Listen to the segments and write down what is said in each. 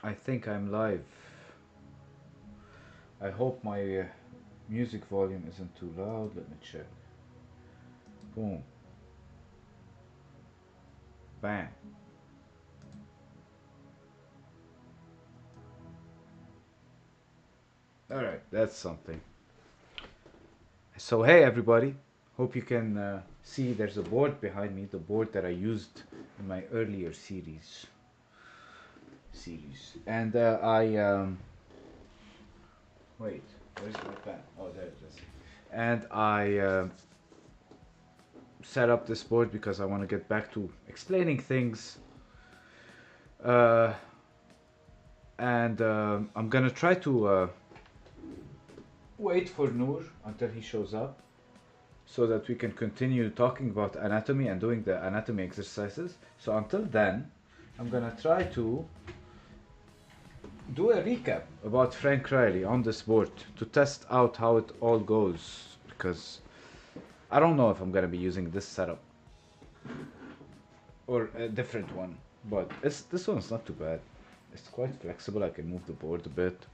I think I'm live. I hope my music volume isn't too loud. Let me check. Boom. Bang. Alright, that's something. So, hey everybody. Hope you can see there's a board behind me, the board that I used in my earlier series. And wait, where's my pen? Oh, there it is. And I set up this board because I want to get back to explaining things. Uh, and I'm gonna try to wait for Noor until he shows up so that we can continue talking about anatomy and doing the anatomy exercises. So until then, I'm gonna try to do a recap about Frank Riley on this board to test out how it all goes because I don't know if I'm gonna be using this setup or a different one, but this one's not too bad. It's quite flexible. I can move the board a bit.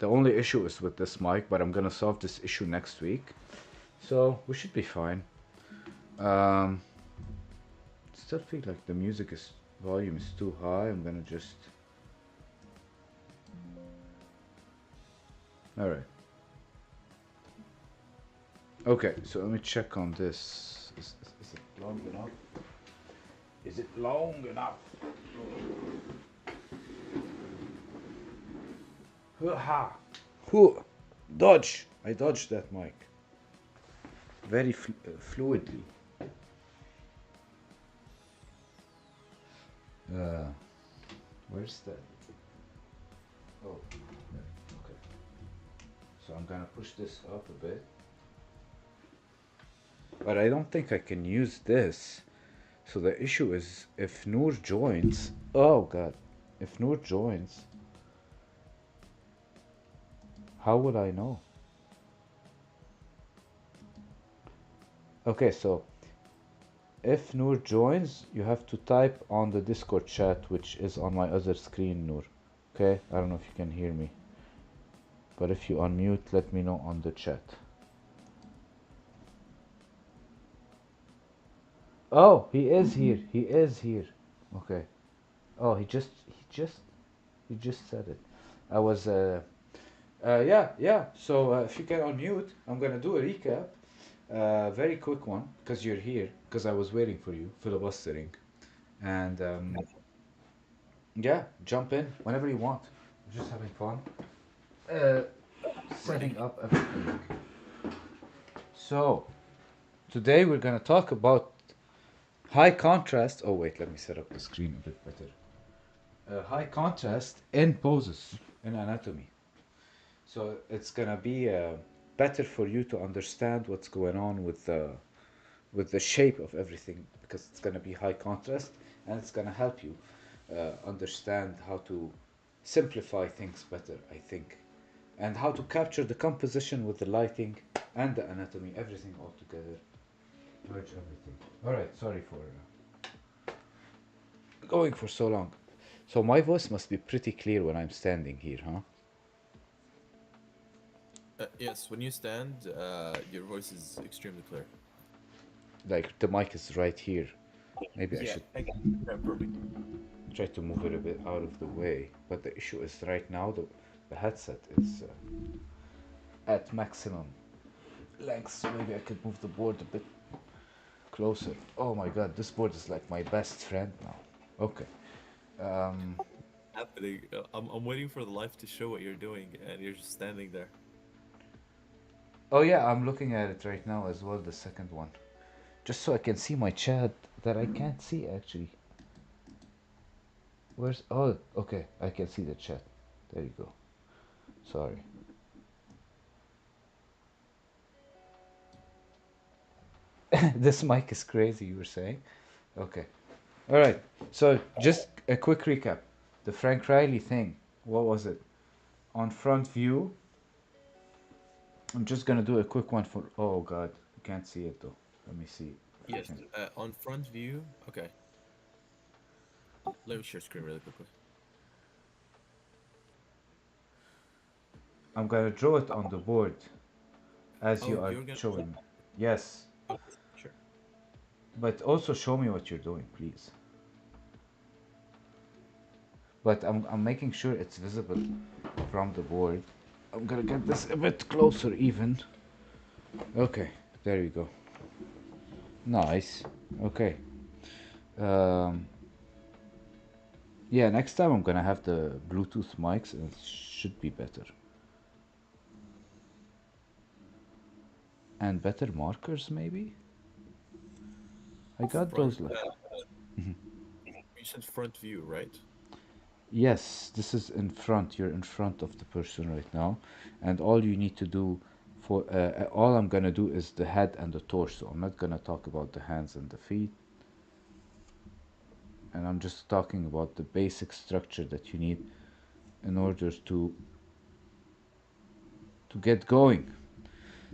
The only issue is with this mic, but I'm gonna solve this issue next week, so we should be fine. Um, Still feel like the music is volume is too high. I'm gonna just. All right. Okay, so let me check on this. Is it long enough? Is it long enough? Ha! Who? Dodge! I dodged that mic very fluidly. Uh, where's that? Oh, there. Okay. So I'm gonna push this up a bit. But I don't think I can use this. So the issue is if Noor joins. Oh god. If Noor joins, how would I know? Okay, so if Noor joins, you have to type on the Discord chat, which is on my other screen, Noor. Okay? I don't know if you can hear me. But if you unmute, let me know on the chat. Oh, he is here. He is here. Okay. Oh, he just said it. I was yeah. So if you can unmute, I'm gonna do a recap. Very quick one, because you're here, because I was waiting for you, filibustering. And yeah, jump in whenever you want. Just having fun. Uh, Setting Ready. up everything. So, today we're gonna talk about high contrast. Oh, wait, let me set up the screen a bit better. High contrast in poses in anatomy. So, it's gonna be better for you to understand what's going on with the shape of everything because it's going to be high contrast and it's going to help you understand how to simplify things better, I think, and how to capture the composition with the lighting and the anatomy, everything all together. Merge everything. All right, sorry for going for so long. So my voice must be pretty clear when I'm standing here, huh? Yes, when you stand, your voice is extremely clear. Like the mic is right here. Maybe I Yeah, should yeah, perfect. try to move it a bit out of the way. But the issue is right now the headset is at maximum length, so maybe I could move the board a bit closer. Oh my god, this board is like my best friend now. Okay. Um, Happening. I'm waiting for the life to show what you're doing, and you're just standing there. oh yeah, I'm looking at it right now as well, the second one. Just so I can see my chat that I can't see actually. Where's. Oh, okay, I can see the chat. There you go. Sorry. This mic is crazy, you were saying? Okay. Alright, so just a quick recap. The Frank Riley thing. What was it? On front view, I'm just gonna do a quick one for. Oh god, you can't see it though. Let me see if I Yes, can. on front view. Okay, let me share screen really quickly. I'm gonna draw it on the board as Oh, you are you're gonna. showing me. Yes, Okay, sure. but also show me what you're doing, please. But I'm making sure it's visible from the board. I'm gonna get this a bit closer even. Okay, there we go. Nice. Okay. Um, yeah, next time I'm gonna have the Bluetooth mics and it should be better. And better markers maybe? I got Front. those like You said front view, right? yes, this is in front. You're in front of the person right now, and all you need to do for all I'm gonna do is the head and the torso. I'm not gonna talk about the hands and the feet, and I'm just talking about the basic structure that you need in order to get going.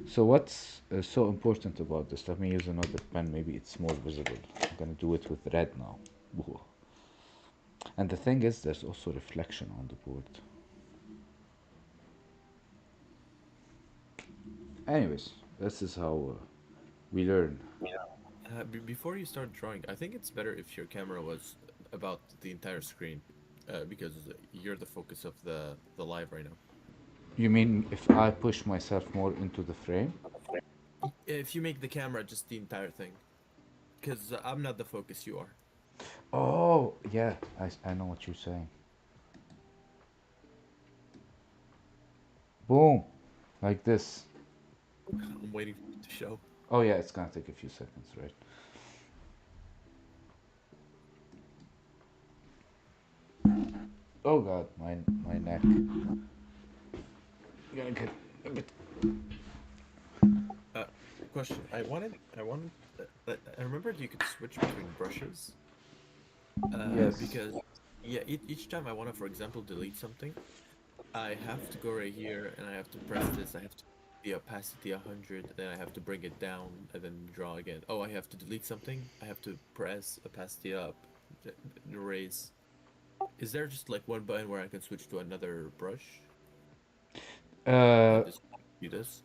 So what's so important about this? Let me use another pen. Maybe it's more visible. I'm gonna do it with red now. Whoa. And the thing is, there's also reflection on the board. Anyways, this is how we learn. Before you start drawing, I think it's better if your camera was about the entire screen, because you're the focus of the live right now. You mean if I push myself more into the frame? If you make the camera just the entire thing, because I'm not the focus, you are. Oh, yeah, I know what you're saying. Boom, like this. I'm waiting for it to show. Oh, yeah, it's gonna take a few seconds, right? Oh god, my neck. Gonna get a bit. Uh, Question. I remembered you could switch between brushes. Yes. Because yeah, each time I want to, for example, delete something, I have to go right here and I have to press this. I have to the opacity 100, then I have to bring it down and then draw again. Oh, I have to delete something. I have to press opacity up, erase. Is there just like one button where I can switch to another brush? Uh, Like this, do this?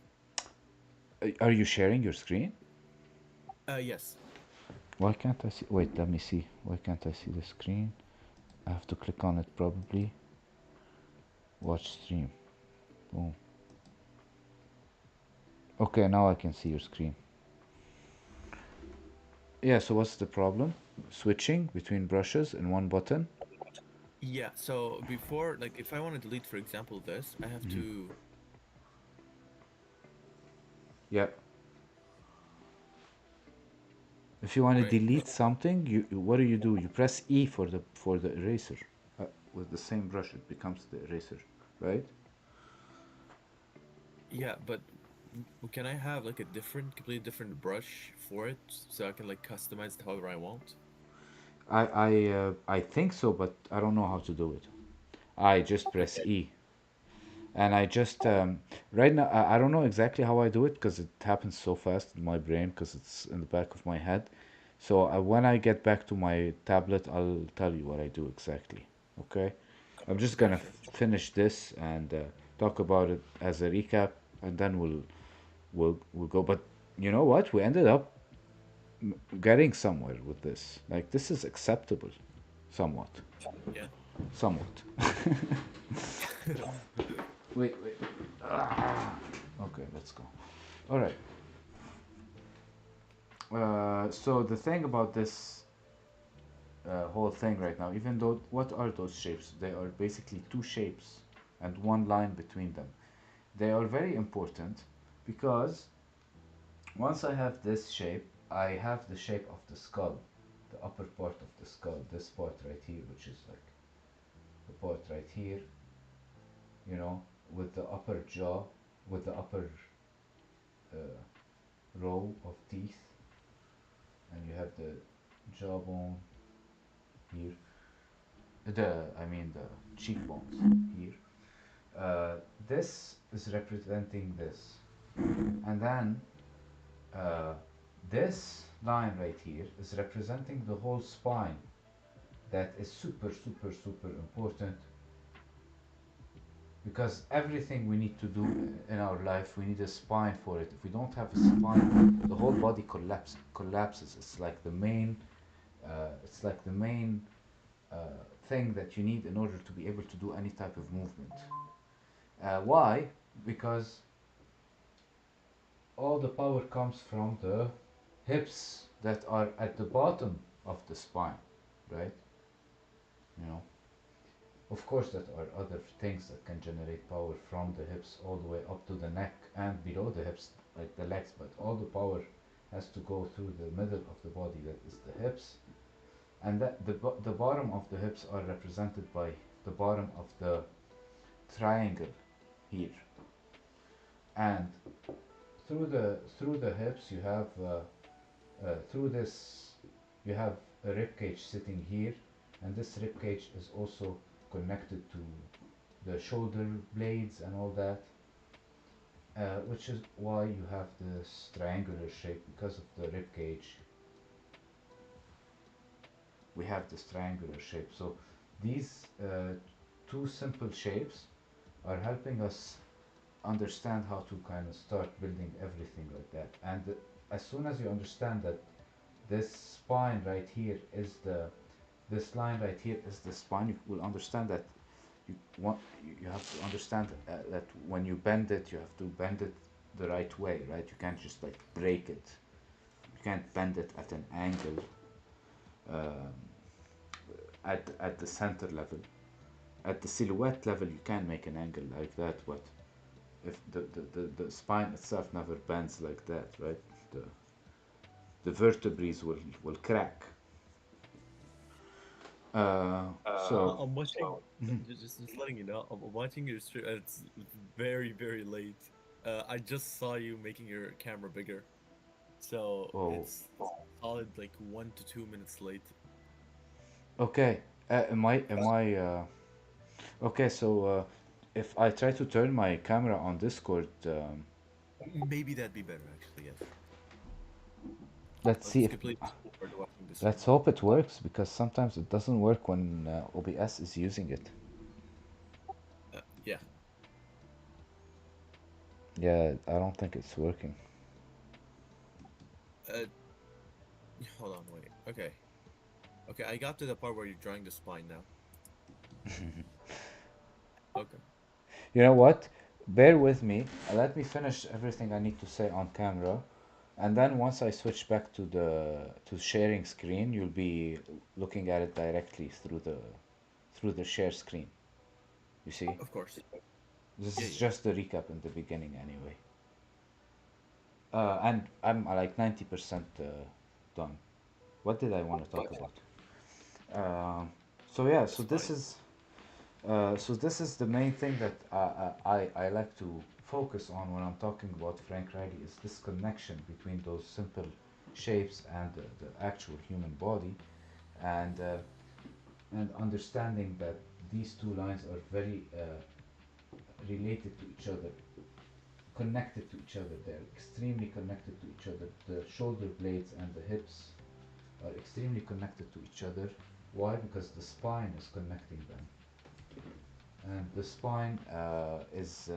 are you sharing your screen? Yes. Why can't I see? Wait, let me see. Why can't I see the screen? I have to click on it probably. Watch stream. Boom. Okay, now I can see your screen. Yeah, so what's the problem? Switching between brushes in one button? Yeah. So before, like, if I want to delete, for example, this, I have to. Yeah. If you want to Right. delete something, what do? You press E for the eraser. With the same brush, it becomes the eraser, right? Yeah, but can I have like a different, completely different brush for it so I can like customize it however I want? I think so, but I don't know how to do it. I just press Okay. E, and I just right now I don't know exactly how I do it because it happens so fast in my brain because it's in the back of my head. So when I get back to my tablet, I'll tell you what I do exactly. Okay, I'm just Okay, gonna sure. finish this and talk about it as a recap, and then we'll go. But you know what? We ended up getting somewhere with this. Like this is acceptable, somewhat, Yeah. somewhat. Wait. Okay, let's go. All right. So the thing about this whole thing right now, even though what are those shapes? They are basically two shapes and one line between them. They are very important because once I have this shape, I have the shape of the skull, the upper part of the skull, this part right here, which is like the part right here, you know, with the upper jaw, with the upper uh, row of teeth, and you have the jawbone here, I mean the cheekbones here. This is representing this, and then uh, this line right here is representing the whole spine. That is super important because everything we need to do in our life, we need a spine for it. If we don't have a spine, the whole body collapses. It's like the main uh, thing that you need in order to be able to do any type of movement. Why? Because all the power comes from the hips that are at the bottom of the spine, right? You know, of course, that are other things that can generate power from the hips all the way up to the neck and below the hips, like the legs, but all the power has to go through the middle of the body, that is the hips, and the bottom of the hips are represented by the bottom of the triangle here, and through the hips you have through this you have a rib cage sitting here, and this rib cage is also connected to the shoulder blades and all that, which is why you have this triangular shape. Because of the rib cage we have this triangular shape. So these two simple shapes are helping us understand how to kind of start building everything like that. And as soon as you understand that this spine right here is the this line right here is the spine, you will understand that you have to understand that when you bend it, you have to bend it the right way, right? You can't just like break it. You can't bend it at an angle um, at the center level. At the silhouette level, you can make an angle like that, but if the spine itself never bends like that, right? The the vertebrae will crack. So I'm watching. Just letting you know, I'm watching your stream. It's very very late. I just saw you making your camera bigger, so oh, it's solid like 1 to 2 minutes late. okay. Am I okay? So if I try to turn my camera on Discord, Maybe that'd be better actually. Yes. let's I'll see just if completely skip forward to watching the stream. let's hope it works, because sometimes it doesn't work when OBS is using it. Yeah. Yeah, I don't think it's working. Uh, hold on, wait. Okay. Okay, I got to the part where you're drawing the spine now. Okay. You know what? Bear with me. Let me finish everything I need to say on camera, and then once I switch back to the to sharing screen, you'll be looking at it directly through the share screen. You see? Of course. This Yeah, is yeah. just the recap in the beginning anyway. And I'm like 90% done. What did I want to talk about? Um, so yeah, The spine. so this is the main thing that I like to focus on when I'm talking about Frank Riley, is this connection between those simple shapes and the actual human body, and understanding that these two lines are very related to each other, connected to each other. They're extremely connected to each other. The shoulder blades and the hips are extremely connected to each other. Why? Because the spine is connecting them, and the spine is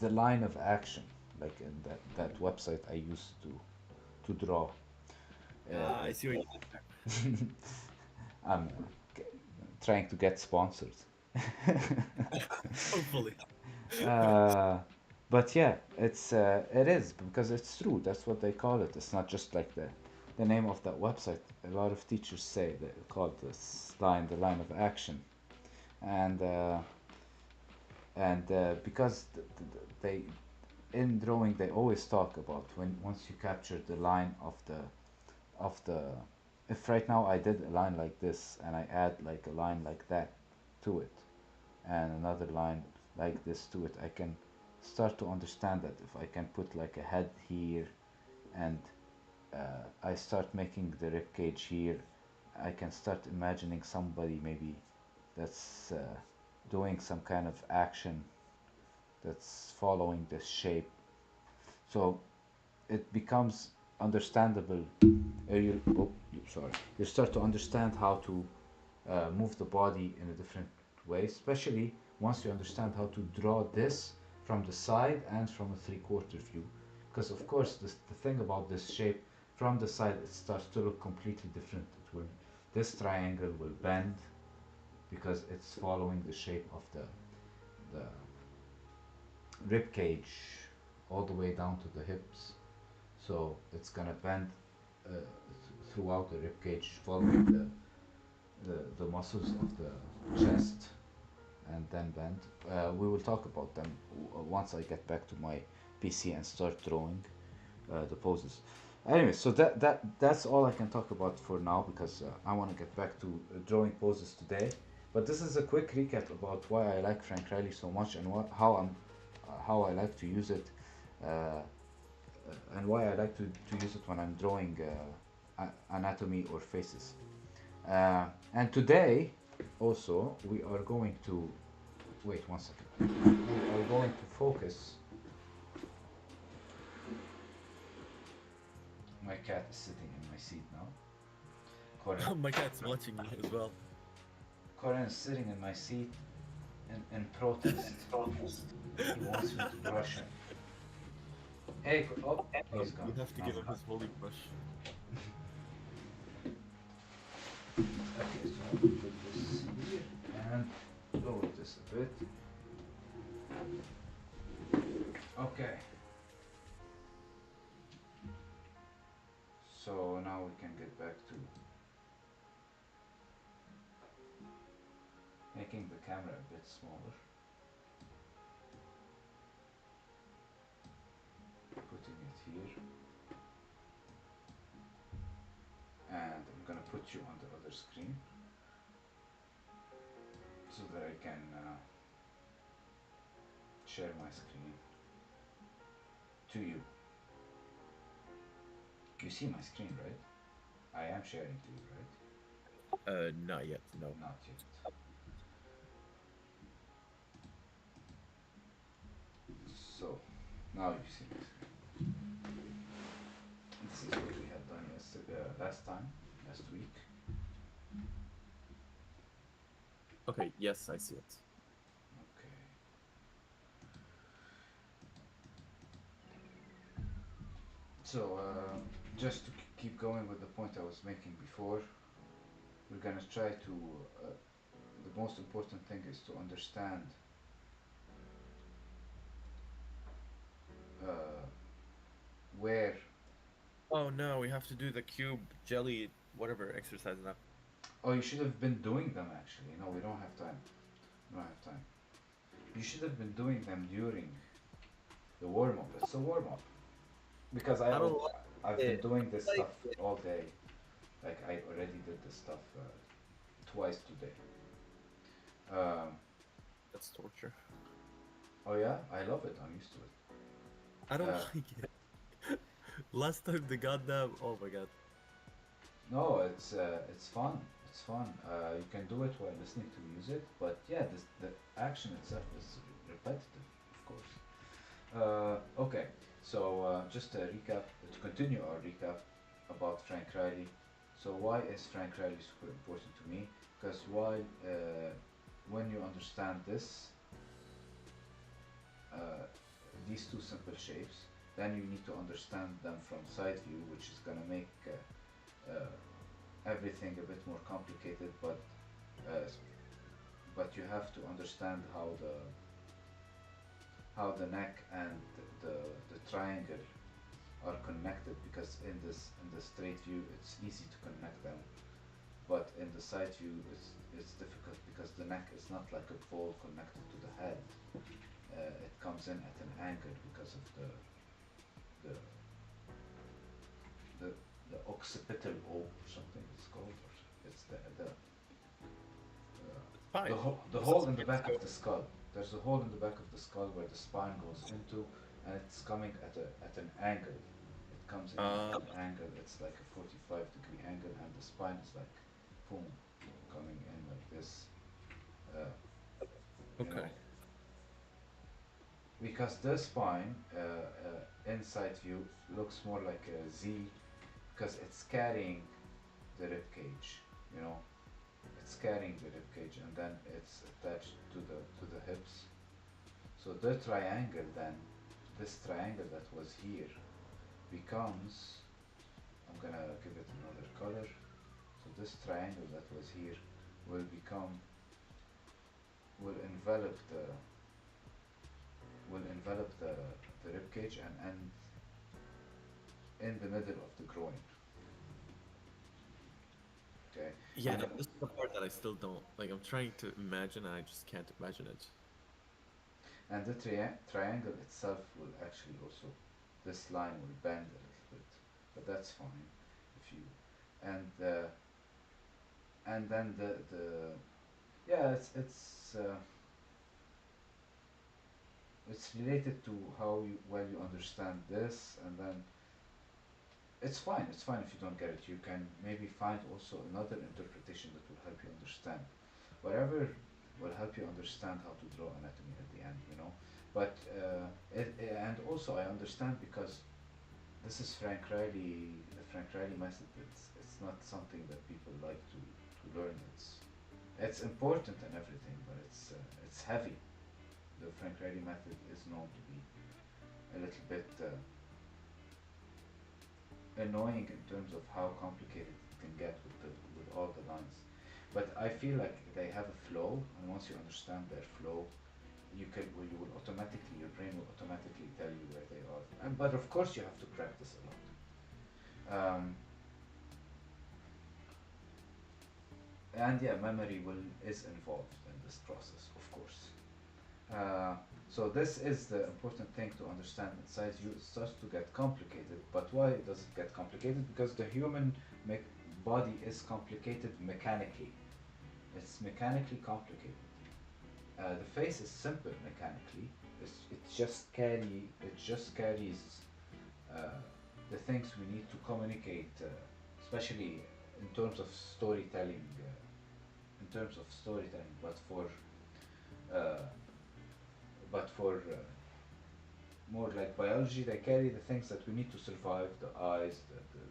the line of action, like in that website I used to draw. I see what you did there. I'm trying to get sponsored. Hopefully. uh, but yeah, it is, because it's true. That's what they call it. It's not just like the name of that website. A lot of teachers say they call this line the line of action, and because they in drawing they always talk about when once you capture the line of the if right now I did a line like this and I add like a line like that to it and another line like this to it, I can start to understand that if I can put like a head here and I start making the rib cage here, I can start imagining somebody maybe that's doing some kind of action that's following this shape. So it becomes understandable. You, oh, sorry. You start to understand how to move the body in a different way, especially once you understand how to draw this from the side and from a three-quarter view. Because of course, the thing about this shape, from the side it starts to look completely different. This triangle will bend because it's following the shape of the rib cage all the way down to the hips. So it's gonna bend throughout the rib cage, following the muscles of the chest, and then bend. We will talk about them once I get back to my PC and start drawing the poses. Anyway, so that's all I can talk about for now, because I want to get back to drawing poses today. But this is a quick recap about why I like Frank Riley so much, and how I like to use it, and why I like to use it when I'm drawing anatomy or faces. And today, also, we are going to wait one second. We are going to focus. My cat is sitting in my seat now. Corin, My cat's watching me as well. Corin is sitting in my seat in protest. He wants me to brush him. Hey, oh, he's gone. You have to give him his holy brush. Okay, so I'll put this here and lower this a bit. Okay. So now we can get back to making the camera a bit smaller. Putting it here. And I'm gonna put you on the other screen so that I can share my screen to you. You see my screen, right? I am sharing to you, right? Not yet, no. Not yet. So, now you see my screen. This is what we had done last time, last week. Okay, yes, I see it. Okay. So, just to keep going with the point I was making before, we're gonna try to. The most important thing is to understand uh, where. Oh no, we have to do the cube jelly whatever exercise now. Oh, you should have been doing them actually. No, we don't have time. We don't have time. You should have been doing them during the warm up. It's a warm up. Because I don't like I've been it. doing this Like stuff it. all day. Like I already did this stuff twice today. Um, That's torture. oh yeah, I love it. I'm used to it. I don't Uh, like it. Last time the goddamn oh my god. no, it's fun. It's fun. You can do it while listening to music, but yeah, the action itself is repetitive, of course. Okay, so just a recap to continue our recap about Frank Riley. So why is Frank Riley super important to me? Because when you understand these two simple shapes, then you need to understand them from side view, which is gonna make everything a bit more complicated. Uh, but you have to understand how the neck and the triangle are connected, because in the straight view it's easy to connect them, but in the side view it's difficult because the neck is not like a ball connected to the head. It comes in at an angle because of the the the occipital O or something it's called, or it's Fine. the hole in the back of the skull. There's a hole in the back of the skull where the spine goes into, and it's coming at an angle. It comes in at an angle. It's like a 45-degree angle, and the spine is like, boom, coming in like this. Uh, you know, Okay. because the spine inside view looks more like a Z, because it's carrying the rib cage. You know, it's carrying the rib cage, and then it's attached to the hips. So the triangle then, this triangle that was here, becomes. I'm gonna give it another color. So this triangle that was here will become will envelop the the rib cage and end in the middle of the groin. Okay, Yeah, and no, this is the part that I still don't like. I'm trying to imagine, and I just can't imagine it. the triangle itself will actually also, this line will bend a little bit, but that's fine if you and and then the yeah it's related to how you well you understand this, and then it's fine if you don't get it. You can maybe find also another interpretation that will help you understand whatever will help you understand how to draw anatomy at the end, you know. But and also I understand because this is Frank Riley, the Frank Riley method. It's not something that people like to learn. It's important and everything, but it's heavy. The Frank Riley method is known to be a little bit annoying in terms of how complicated it can get with all the lines. But I feel like they have a flow, and once you understand their flow, you will automatically, your brain will automatically tell you where they are. But of course you have to practice a lot. And yeah, memory will is involved in this process, of course. Uh, so this is the important thing to understand. Inside you, it starts to get complicated. But why does it get complicated? Because the human body is complicated mechanically. It's mechanically complicated. The face is simple mechanically. It just carries uh, the things we need to communicate, especially in terms of storytelling. But uh, for more like biology, they carry the things that we need to survive: the eyes,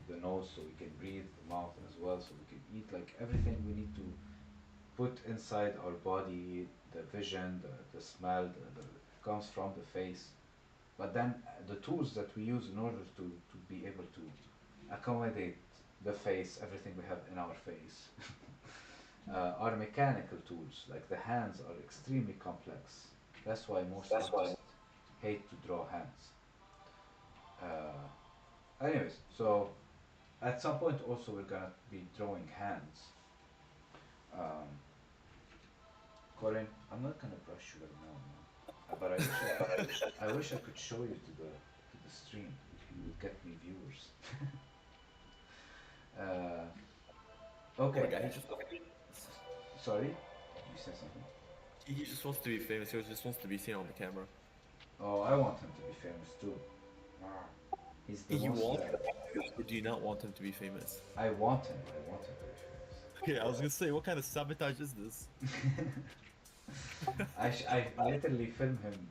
the nose, so we can breathe; the mouth as well, so we can eat. Like everything we need to put inside our body, the vision, the smell, comes from the face. But then the tools that we use in order to be able to accommodate the face, everything we have in our face, are mechanical tools. Like the hands are extremely complex. That's why most artists hate to draw hands. Anyways, so at some point also we're gonna be drawing hands. Um, Colin, I'm not gonna brush you right now, man. But I wish I could show you to the stream. You would get me viewers. uh, Oh my okay. god, he just Sorry, you said something. he just wants to be famous. He just wants to be seen on the camera. Oh, I want him to be famous too. He's the You most. want him, or do you not want him to be famous? I want him. I want him to Okay, I was gonna say, what kind of sabotage is this? be famous. I literally film him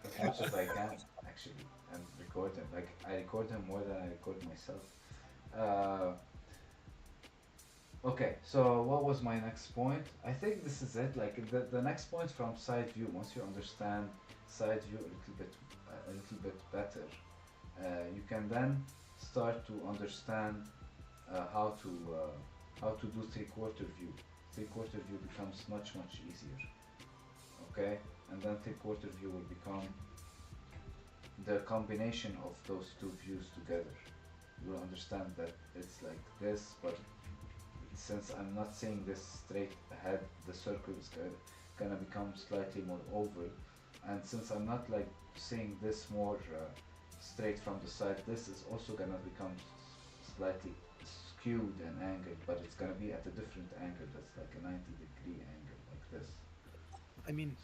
as much as I can actually, and record him. Like I record him more than I record myself. Uh, Okay, so what was my next point? I think this is it. Like the next point from side view. Once you understand side view a little bit better, you can then start to understand how to do three-quarter view. Three-quarter view becomes much easier. Okay, and then three-quarter view will become the combination of those two views together. You will understand that it's like this, but since I'm not seeing this straight ahead, the circle is gonna become slightly more oval, and since I'm not like seeing this more straight from the side, this is also gonna become slightly skewed and angled, but it's gonna be at a different angle. That's like a 90-degree angle, like this. I mean,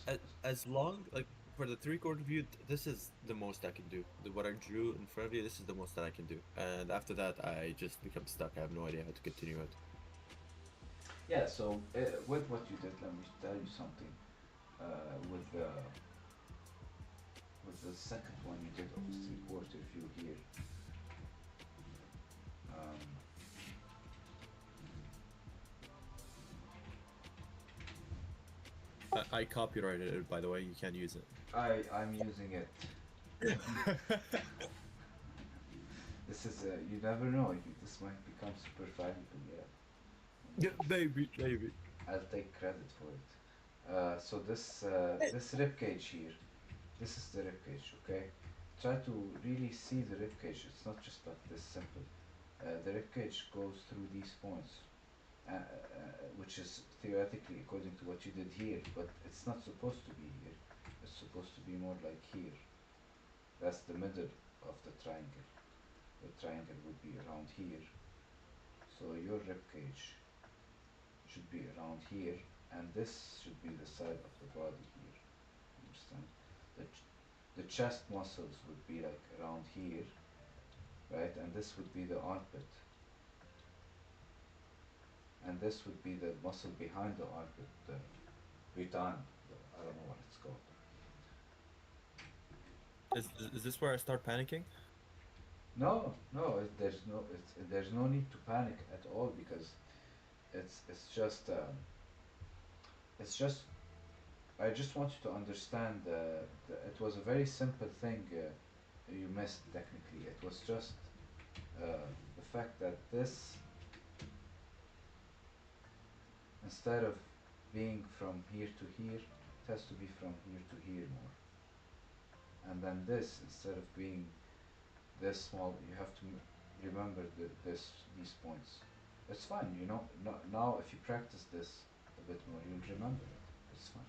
as long like for the three-quarter view, this is the most I can do. What I drew in front of you, this is the most that I can do. And after that, I just become stuck. I have no idea how to continue it. Yeah. So with what you did, let me tell you something. With the second one you did of three-quarter view here. Um, I copyrighted it, by the way. You can't use it. I'm using it. This is you never know. This might become super valuable. Yeah, Yeah, maybe, maybe. I'll take credit for it. So this rib cage here, this is the rib cage. Okay, try to really see the rib cage. It's not just like this simple. The rib cage goes through these points, which is theoretically according to what you did here, but it's not supposed to be here. It's supposed to be more like here. That's the middle of the triangle. The triangle would be around here. So your rib cage should be around here, and this should be the side of the body here. Understand? The chest muscles would be like around here, right? And this would be the armpit, and this would be the muscle behind the armpit, the retan. I don't know what it's called. Is this where I start panicking? No, no, there's no need to panic at all because it's just it's just I just want you to understand it was a very simple thing you missed technically. It was just the fact that this, instead of being from here to here, it has to be from here to here more. And then this, instead of being this small, you have to remember these points. It's fine, you know. No, now, if you practice this a bit more, you'll remember it. It's fine.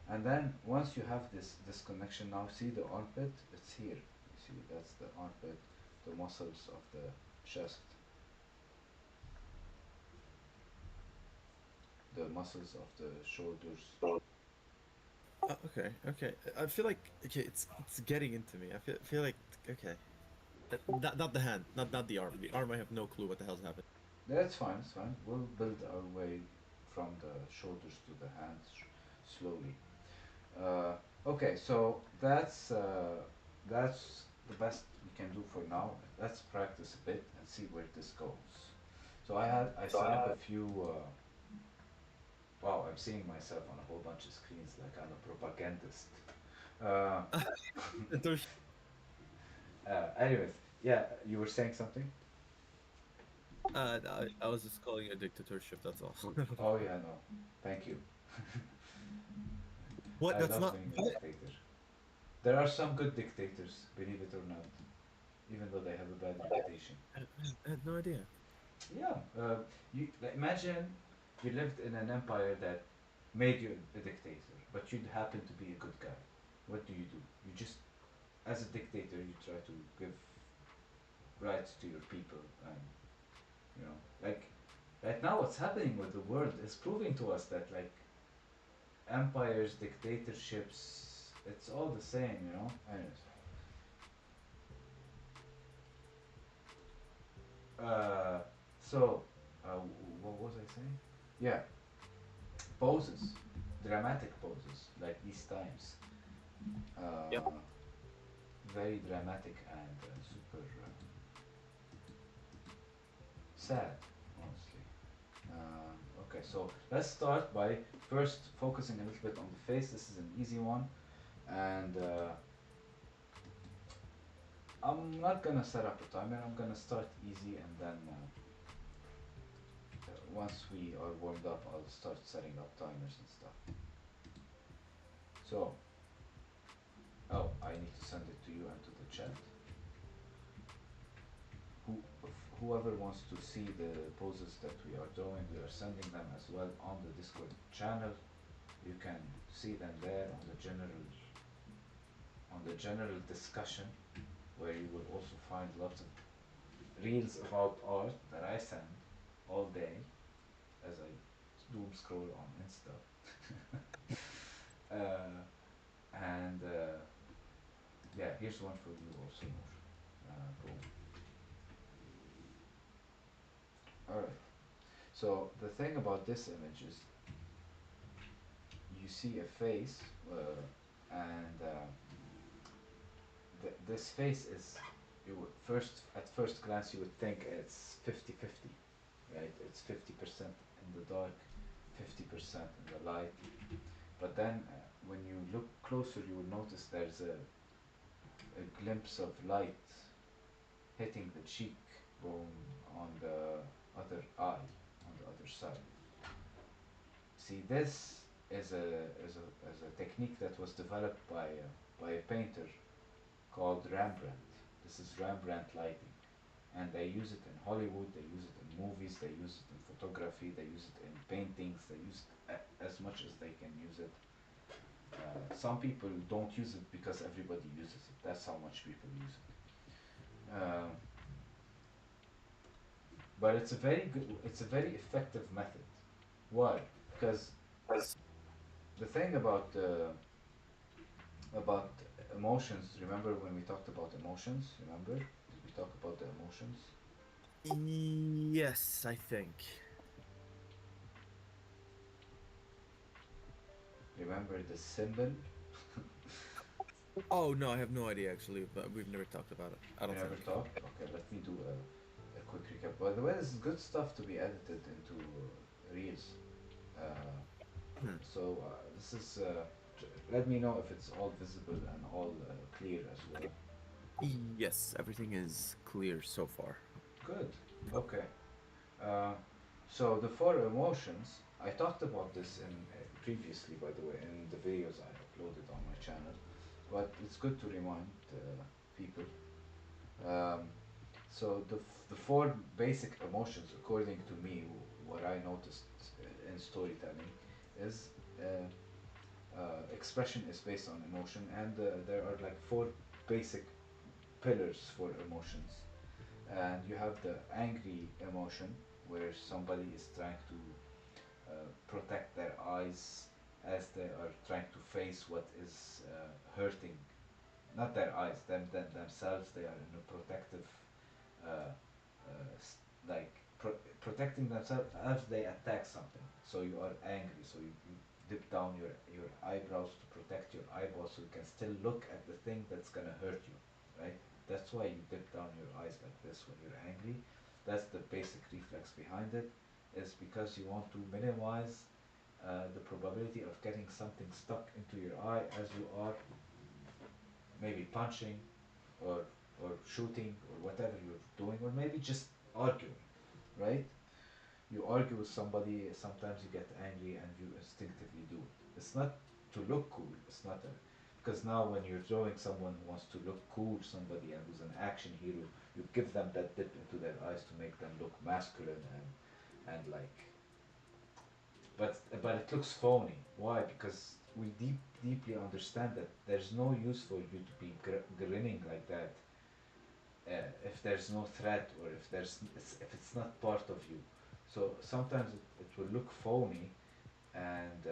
And then once you have this connection, now see the armpit. It's here. You see, that's the armpit, the muscles of the chest, the muscles of the shoulders. Okay, okay. I feel like okay, it's getting into me. I feel like okay. Not the hand, not the arm. The arm, I have no clue what the hell's happened. That's fine. It's fine. We'll build our way from the shoulders to the hands slowly. Okay, so that's the best we can do for now. Let's practice a bit and see where this goes. So I set up a few. Wow, I'm seeing myself on a whole bunch of screens like I'm a propagandist. Uh, There's- anyways, yeah, you were saying something? I was just calling it a dictatorship. That's all. Oh yeah, no, thank you. What? I That's love not. being a What? dictator. There are some good dictators, believe it or not, even though they have a bad reputation. I had no idea. Yeah, you like, imagine you lived in an empire that made you a dictator, but you happen to be a good guy. What do? You just, as a dictator, you try to give rights to your people, and you know, like right now, what's happening with the world is proving to us that like empires, dictatorships, it's all the same, you know. Anyways, uh, so what was I saying? Yeah, poses, dramatic poses, like these times. Yep. Uh, very dramatic and super sad, honestly. Okay, so let's start by first focusing a little bit on the face. This is an easy one, and I'm not gonna set up a timer. I'm gonna start easy, and then once we are warmed up, I'll start setting up timers and stuff. So, oh, I need to send it to you and to the chat. Who, whoever wants to see the poses that we are doing, we are sending them as well on the Discord channel. You can see them there on the general discussion, where you will also find lots of reels about art that I send all day as I doom scroll on Insta. And yeah, here's one for you also, Noor. Boom. Alright. So the thing about this image is you see a face, and this face is, you would first at first glance you would think it's 50-50, right? It's 50% in the dark 50% in the light. But then when you look closer, you will notice there's a glimpse of light hitting the cheekbone on the other eye, on the other side. See, this is a technique that was developed by a painter called Rembrandt. This is Rembrandt lighting. And they use it in Hollywood, they use it in movies, they use it in photography, they use it in paintings, they use it as much as they can use it. Some people don't use it because everybody uses it. That's how much people use it. But it's a very good, it's a very effective method. Why? Because the thing about emotions. Remember when we talked about emotions? Remember? Did we talk about the emotions? Yes, I think. Remember the symbol? Oh no, I have no idea actually, but we've never talked about it. I We don't never think. talked? Okay, let me do a quick recap. By the way, this is good stuff to be edited into Reels. Uh, Hmm. this is. Let me know if it's all visible and all clear as well. Yes, everything is clear so far. Good. Okay. Uh, so the four emotions. I talked about this in previously, by the way, in the videos I uploaded on my channel. But it's good to remind people. Um, the four basic emotions, according to me, what I noticed in storytelling, is expression is based on emotion, and there are like four basic pillars for emotions. And you have the angry emotion, where somebody is trying to protect their eyes as they are trying to face what is hurting, not their eyes, themselves. They are in a protective like protecting themselves as they attack something. So you are angry, so you dip down your eyebrows to protect your eyeballs so you can still look at the thing that's gonna hurt you, right? That's why you dip down your eyes like this when you're angry. That's the basic reflex behind it, is because you want to minimize the probability of getting something stuck into your eye as you are maybe punching or or shooting or whatever you're doing, or maybe just arguing, right? You argue with somebody, sometimes you get angry and you instinctively do it. It's not to look cool. It's not a, because now when you're drawing someone who wants to look cool, somebody and who's an action hero, you give them that dip into their eyes to make them look masculine and like, but it looks phony. Why? Because we deeply understand that there's no use for you to be grinning like that if there's no threat or if it's not part of you. So sometimes it will look phony, and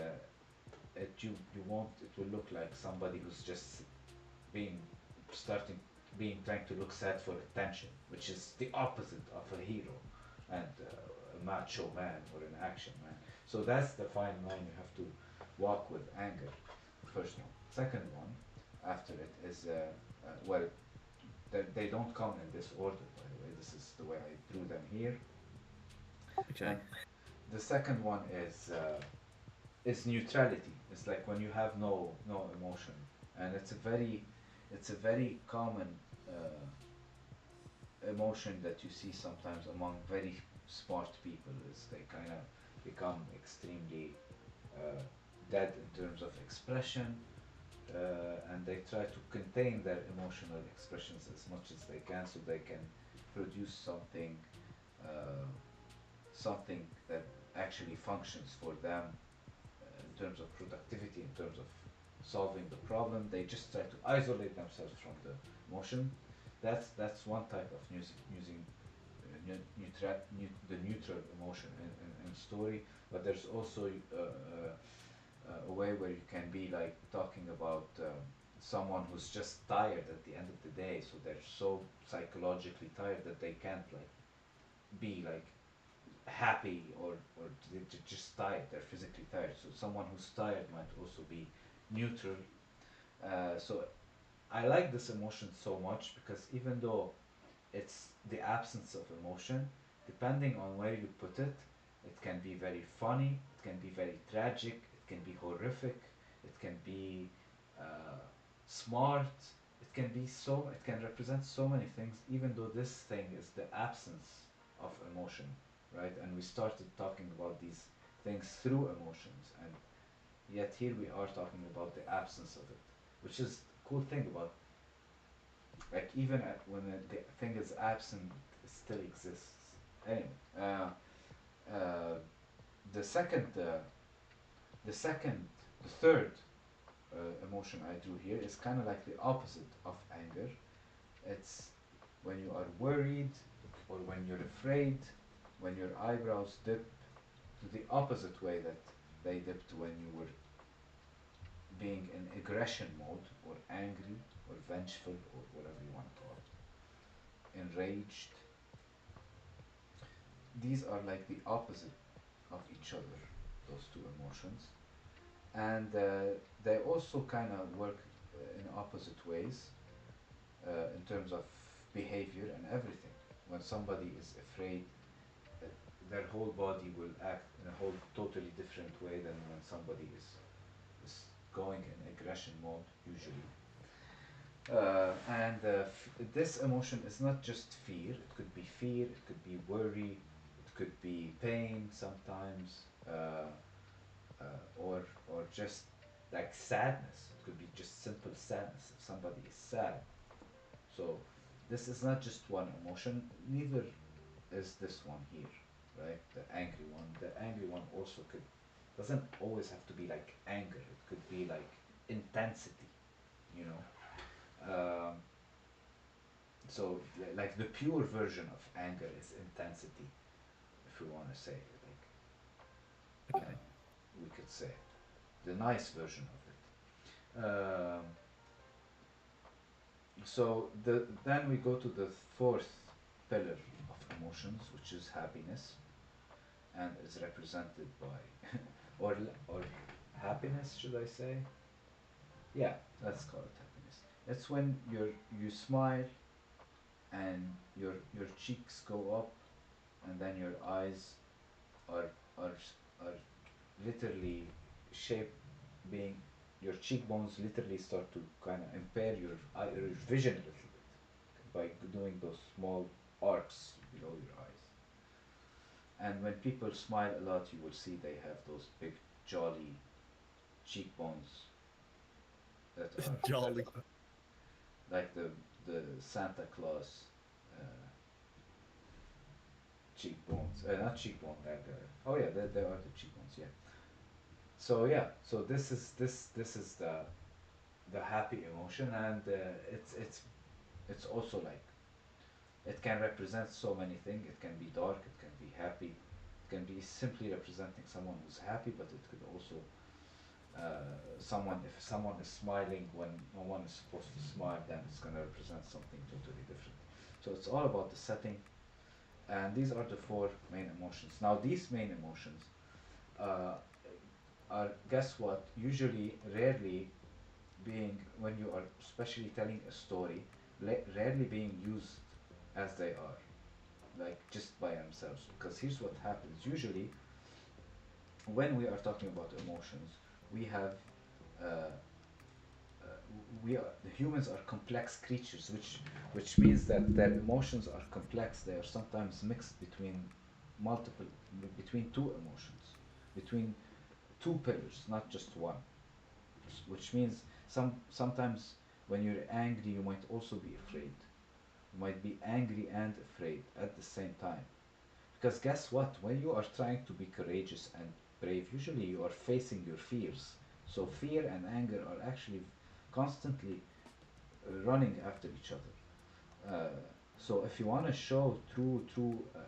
you won't. It will look like somebody who's just being starting being trying to look sad for attention, which is the opposite of a hero and a macho man or an action man. So that's the fine line you have to walk with anger. First one. Second one, after it is well, they don't come in this order, by the way. This is the way I drew them here. Okay. And the second one is neutrality. It's like when you have no emotion, and it's a very common emotion that you see sometimes among very smart people. Is they kind of become extremely uh, dead in terms of expression, and they try to contain their emotional expressions as much as they can so they can produce uh, something that actually functions for them in terms of productivity, in terms of solving the problem. They just try to isolate themselves from the emotion. That's one type of using the neutral emotion in story. But there's also a way where you can be like talking about someone who's just tired at the end of the day, so they're so psychologically tired that they can't like be like happy or they're just tired, they're physically tired. So someone who's tired might also be neutral. So I like this emotion so much because even though it's the absence of emotion, depending on where you put it, It can be very funny, it can be very tragic, it can be horrific, it can be uh, smart, it can represent so many things, even though this thing is the absence of emotion, right? And we started talking about these things through emotions, and yet here we are talking about the absence of it, which is the cool thing about, like, even when the thing is absent, it still exists. Anyway, uh, the second, the second, the third emotion I drew here is kind of like the opposite of anger. It's when you are worried or when you're afraid, when your eyebrows dip to the opposite way that they dipped when you were being in aggression mode, or angry, or vengeful, or whatever you want to call it, enraged. These are like the opposite of each other, those two emotions. And they also kind of work in opposite ways in terms of behavior and everything. When somebody is afraid, uh, their whole body will act in a whole totally different way than when somebody is going in aggression mode, usually. This emotion is not just fear, it could be fear, it could be worry, it could be pain sometimes, or just like sadness. It could be just simple sadness if somebody is sad. So this is not just one emotion, neither is this one here, right? The angry one. The angry one also doesn't always have to be like anger. It could be like intensity, you know. Um, so like the pure version of anger is intensity, if we want to say it, like Okay. we could say it. The nice version of it. Then we go to the fourth pillar of emotions, which is happiness, and is represented by or happiness, should I say? Yeah, let's call it happiness. It's when you smile and your cheeks go up, and then your eyes are are are literally shaped, being your cheekbones literally start to kind of impair your vision a little bit by doing those small arcs below your eyes. And when people smile a lot, you will see they have those big jolly cheekbones that are Jolly. like the Santa Claus uh, cheekbones. Not cheekbone. Oh yeah, they are the cheekbones. Yeah. So yeah. So this is the happy emotion, and it's also like it can represent so many things. It can be dark. It can be happy. It can be simply representing someone who's happy, but it could also if someone is smiling when no one is supposed to smile, then it's going to represent something totally different. So it's all about the setting, and these are the four main emotions. Now these main emotions uh, are, guess what, usually rarely being, when you are especially telling a story, rarely being used as they are, like just by themselves. Because here's what happens usually when we are talking about emotions, we have uh, we are the humans are complex creatures, which means that their emotions are complex. They are sometimes mixed multiple between two emotions, between two pillars, not just one. Which means sometimes when you're angry, you might also be afraid. You might be angry and afraid at the same time. Because guess what? When you are trying to be courageous and brave, usually you are facing your fears. So fear and anger are actually constantly running after each other. So if you want to show true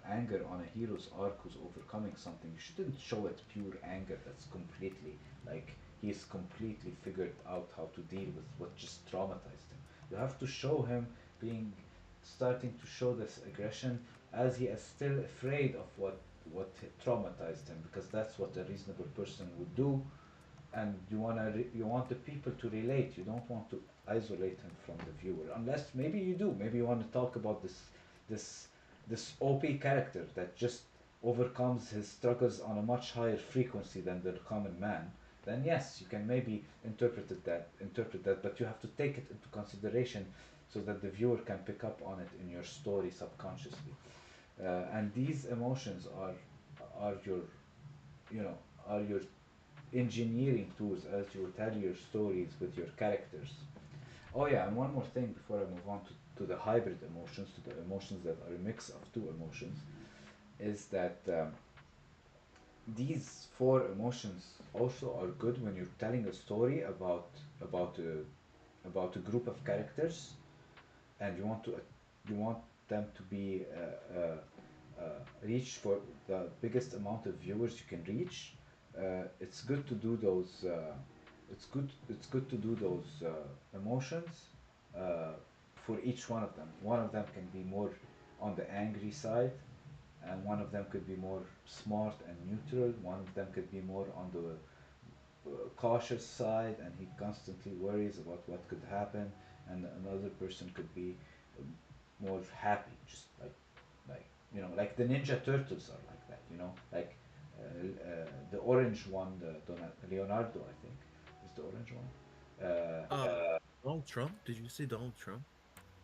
anger on a hero's arc who's overcoming something, you shouldn't show it pure anger that's completely like he's completely figured out how to deal with what just traumatized him. You have to show him being starting to show this aggression as he is still afraid of what traumatized him, because that's what a reasonable person would do. And you want the people to relate. You don't want to isolate him from the viewer, unless maybe you do. Maybe you want to talk about this this OP character that just overcomes his struggles on a much higher frequency than the common man, then yes, you can maybe interpret that, but you have to take it into consideration so that the viewer can pick up on it in your story subconsciously. And these emotions are your, you know, are your engineering tools as you tell your stories with your characters. Oh yeah, and one more thing before I move on to the hybrid emotions, to the emotions that are a mix of two emotions, is that these four emotions also are good when you're telling a story about a about a group of characters, and you want them to be reach for the biggest amount of viewers you can reach. It's good to do those. It's good to do those emotions for each one of them. One of them can be more on the angry side, and one of them could be more smart and neutral. One of them could be more on the cautious side, and he constantly worries about what could happen. And another person could be more happy, just like like the Ninja Turtles are like that. Like the orange one, Leonardo, I think, is the orange one. Uh, Donald Trump? Did you say Donald Trump?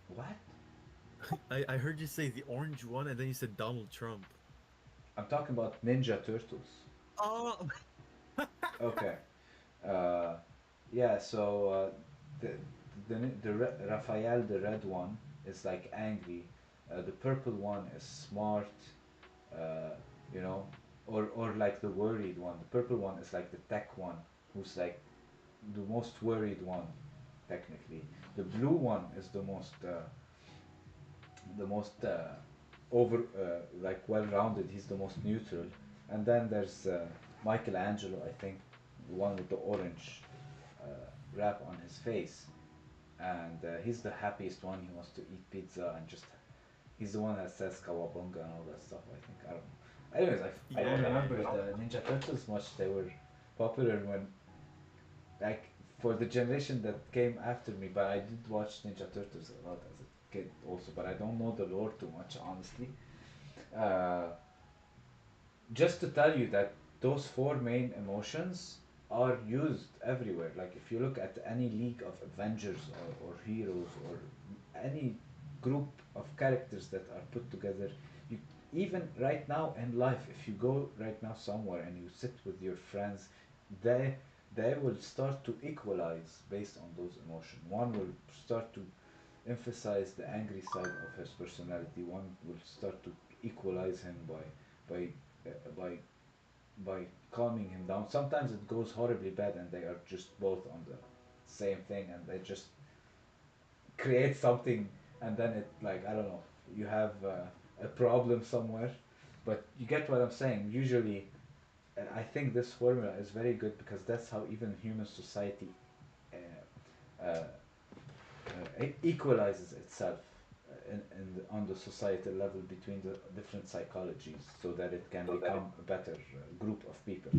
What? I heard you say the orange one and then you said Donald Trump. I'm talking about Ninja Turtles. Oh, Okay. Uh, yeah. So the Raphael, the red one, is like angry. The purple one is smart. Uh, you know, or like the worried one. The purple one is like the tech one, who's like the most worried one, technically. The blue one is the most over like well-rounded. He's the most neutral, and then there's Michelangelo, I think, the one with the orange uh, wrap on his face, and he's the happiest one. He wants to eat pizza and just he's the one that says kawabunga and all that stuff. I think I don't know. Anyways, I don't yeah. remember the Ninja Turtles much. They were popular when like for the generation that came after me, but I did watch Ninja Turtles a lot as a kid also, but I don't know the lore too much, honestly. Uh, just to tell you that those four main emotions are used everywhere. Like if you look at any league of Avengers or heroes or any group of characters that are put together, you even right now in life, if you go right now somewhere and you sit with your friends, they they will start to equalize based on those emotions. One will start to emphasize the angry side of his personality. One will start to equalize him by by by calming him down. Sometimes it goes horribly bad, and they are just both on the same thing, and they just create something, and then it like I don't know. You have a problem somewhere, but you get what I'm saying. Usually, I think this formula is very good because that's how even human society uh, uh, equalizes itself on the societal level between the different psychologies so that it can become a better group of people.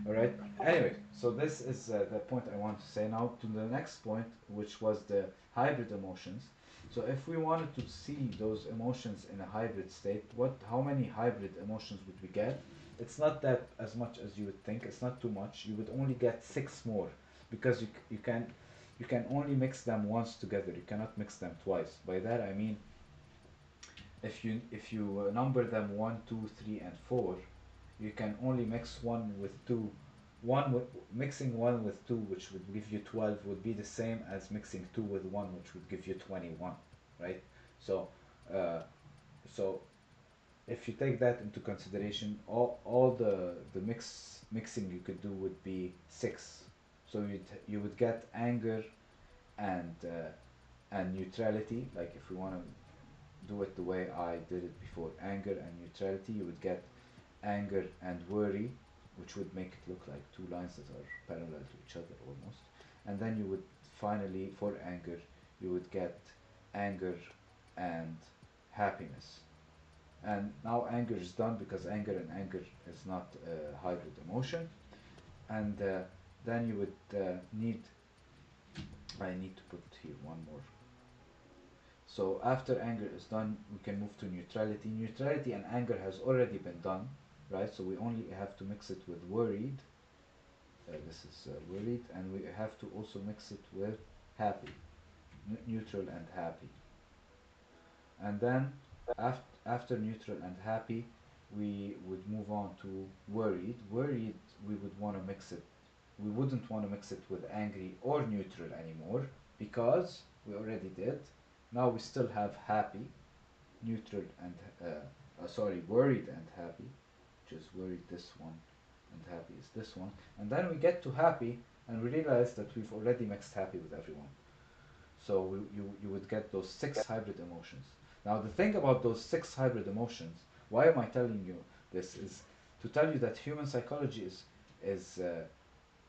All right. Anyway, so this is the point I want to say. Now to the next point, which was the hybrid emotions. So if we wanted to see those emotions in a hybrid state, how many hybrid emotions would we get? It's not that as much as you would think. It's not too much. You would only get six more because you can only mix them once together. You cannot mix them twice. By that I mean, if you number them one, two, three, and four, you can only mix one with two. Mixing one with two, which would give you 12, would be the same as mixing two with one, which would give you 21, right? So, uh, so if you take that into consideration, all the mixing you could do would be six. So you would get anger and neutrality. Like if we want to do it the way I did it before, anger and neutrality, you would get anger and worry, which would make it look like two lines that are parallel to each other almost. And then you would finally, for anger, you would get anger and happiness. And now anger is done because anger is not a hybrid emotion. And then you would I need to put here one more. So after anger is done, we can move to neutrality. Neutrality and anger has already been done. right? So we only have to mix it with worried. This is worried, and we have to also mix it with happy, neutral and happy. And then after neutral and happy, we would move on to worried. Worried, we would want to mix it. We wouldn't want to mix it with angry or neutral anymore because we already did. Now we still have happy, neutral and sorry, worried and happy, which is worried this one, and happy is this one. And then we get to happy, and we realize that we've already mixed happy with everyone. So you would get those six hybrid emotions. Now, the thing about those six hybrid emotions, why am I telling you this, is to tell you that human psychology is, uh,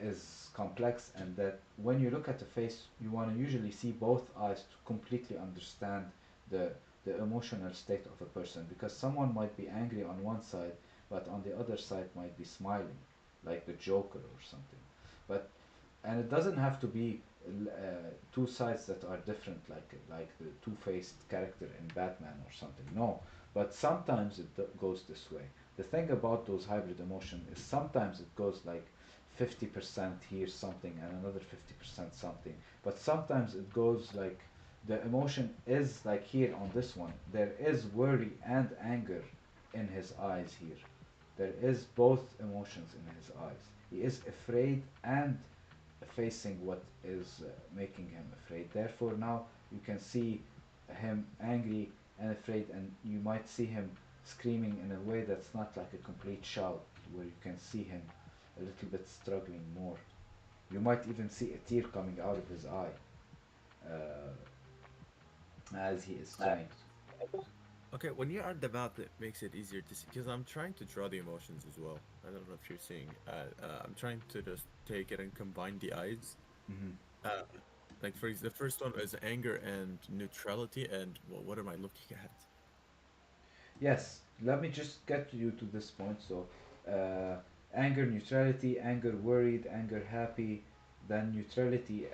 is complex, and that when you look at a face, you want to usually see both eyes to completely understand the, the emotional state of a person. Because someone might be angry on one side, but on the other side might be smiling, like the Joker or something. But and it doesn't have to be two sides that are different, like the two-faced character in Batman or something. No, but sometimes it goes this way. The thing about those hybrid emotion is sometimes it goes like 50% here something and another 50% something, but sometimes it goes like the emotion is like here on this one. There is worry and anger in his eyes here. There is both emotions in his eyes. He is afraid and facing what is making him afraid. Therefore, now you can see him angry and afraid, and you might see him screaming in a way that's not like a complete shout, where you can see him a little bit struggling more. You might even see a tear coming out of his eye as he is trying. Okay, when you add the math, it makes it easier to see because I'm trying to draw the emotions as well. I don't know if you're seeing. I'm trying to just take it and combine the eyes. Mm-hmm. Uh, like the first one is anger and neutrality, and well, what am I looking at? Yes, let me just get you to this point. So, anger, neutrality, anger, worried, anger, happy, then neutrality,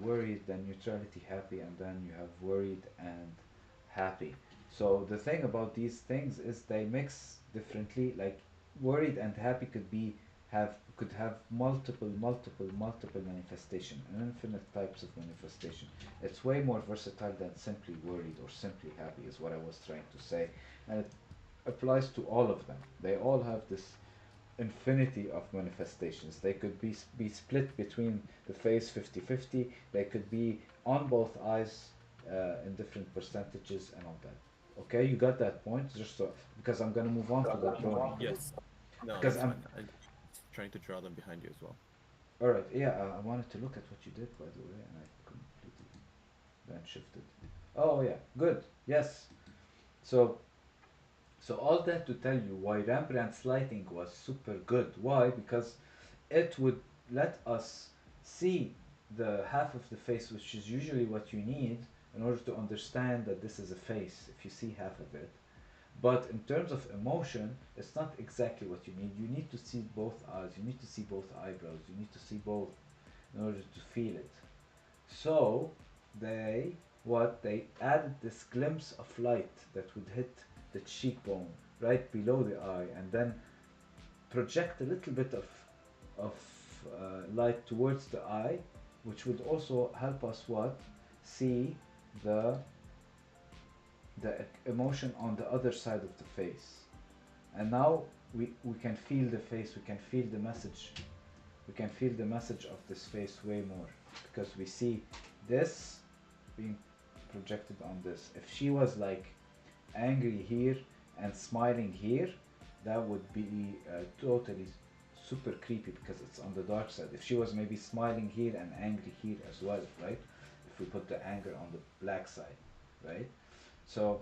worried, then neutrality, happy, and then you have worried and happy. So, the thing about these things is they mix differently. Like, worried and happy could have multiple manifestation, and infinite types of manifestation. It's way more versatile than simply worried or simply happy, is what I was trying to say, and it applies to all of them. They all have this infinity of manifestations. They could be split between the face 50-50. They could be on both eyes in different percentages and all that. Okay, you got that point? Just so, because I'm gonna move on to the drawing. Yes. No, Because that's I'm fine. I'm trying to draw them behind you as well. all right. Yeah, I wanted to look at what you did, by the way, and I completely then shifted. Oh yeah, good. Yes. So all that to tell you why Rembrandt's lighting was super good. Why? Because it would let us see the half of the face, which is usually what you need in order to understand that this is a face, if you see half of it. But in terms of emotion, it's not exactly what you need. You need to see both eyes, you need to see both eyebrows, you need to see both in order to feel it. So they they added this glimpse of light that would hit the cheekbone right below the eye, and then project a little bit of light towards the eye, which would also help us what see the the emotion on the other side of the face. And now we can feel the face, we can feel the message, we can feel the message of this face way more, because we see this being projected on this. If she was like angry here and smiling here, that would be totally super creepy because it's on the dark side. If she was maybe smiling here and angry here as well, right? If we put the anger on the black side, right? So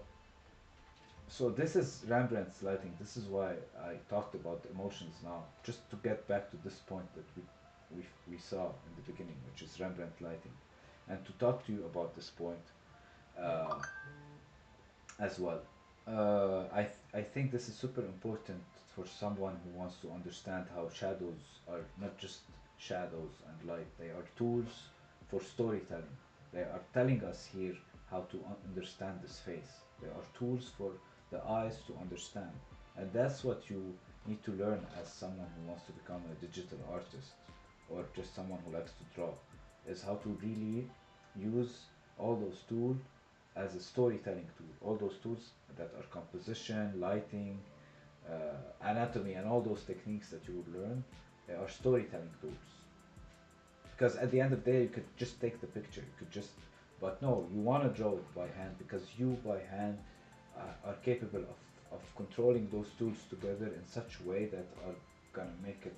this is Rembrandt's lighting. This is why I talked about the emotions now, just to get back to this point that we saw in the beginning, which is Rembrandt lighting, and to talk to you about this point uh, as well. I think this is super important for someone who wants to understand how shadows are not just shadows and light. They are tools for storytelling. They are telling us here how to understand this face. They are tools for the eyes to understand. And that's what you need to learn as someone who wants to become a digital artist or just someone who likes to draw, is how to really use all those tools as a storytelling tool. All those tools that are composition, lighting, anatomy, and all those techniques that you will learn, they are storytelling tools. Because at the end of the day, you could just take the picture. You could just, but no, you want to draw it by hand because you by hand are capable of controlling those tools together in such a way that are gonna make it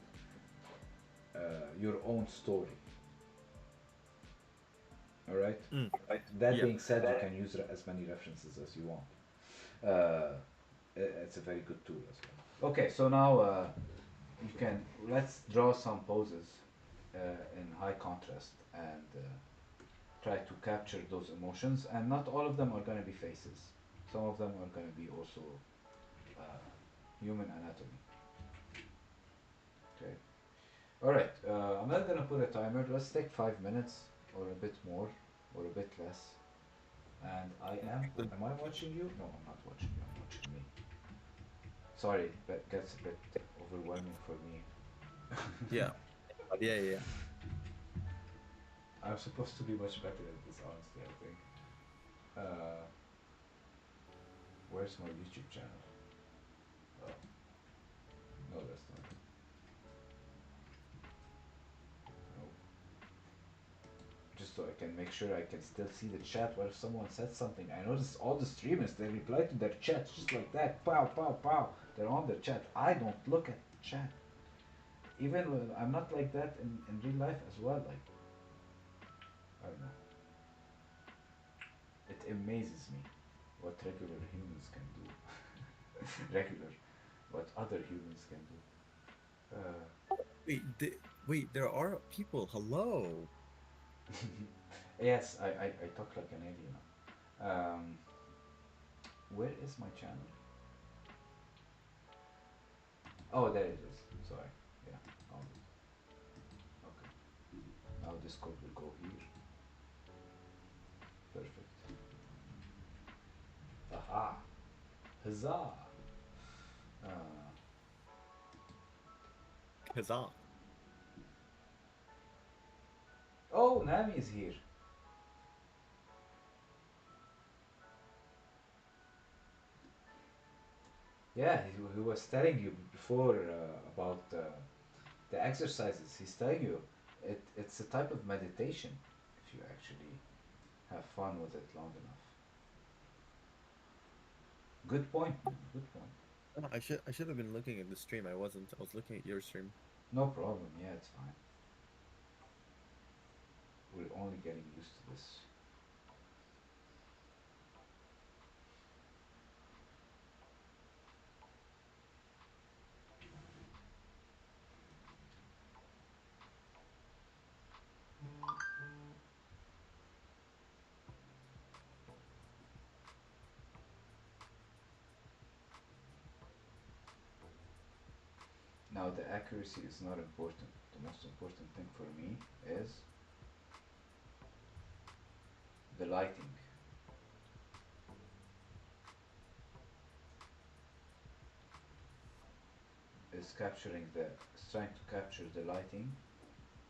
your own story. All right. Mm. That Yeah. being said, you can use as many references as you want. Uh, it's a very good tool as well. Okay, so now you can let's draw some poses in high contrast and try to capture those emotions. And not all of them are going to be faces. Some of them are going to be also uh, human anatomy. Okay. All right. I'm not going to put a timer. Let's take 5 minutes or a bit more or a bit less. And I am. Am I watching you? No, I'm not watching you. I'm watching me. Sorry, that gets a bit overwhelming for me. Yeah. Yeah. Yeah. I'm supposed to be much better at this, honestly, I think. Uh, where's my YouTube channel? Oh, no, that's not it. No. Just so I can make sure I can still see the chat where if someone said something. I notice all the streamers, they reply to their chats just like that. Pow, pow, pow. They're on their chat. I don't look at chat. Even when I'm not like that in real life as well. Like, I don't know. It amazes me what regular humans can do. Regular, what other humans can do. Wait. Wait. There are people. Hello. Yes, I talk like an alien. Where is my channel? Oh, there it is. Sorry. Yeah, found it. Okay. Now this code will go here. Perfect. Aha! Huzzah! Uh, Kazan. oh, Nami is here. Yeah, he was telling you before about the exercises. He's telling you it's a type of meditation if you actually have fun with it long enough. Good point, man. Good point. Oh, I should have been looking at the stream. I wasn't. I was looking at your stream. No problem. Yeah, it's fine. We're only getting used to this. Now, the accuracy is not important. The most important thing for me is the lighting. Is capturing the is trying to capture the lighting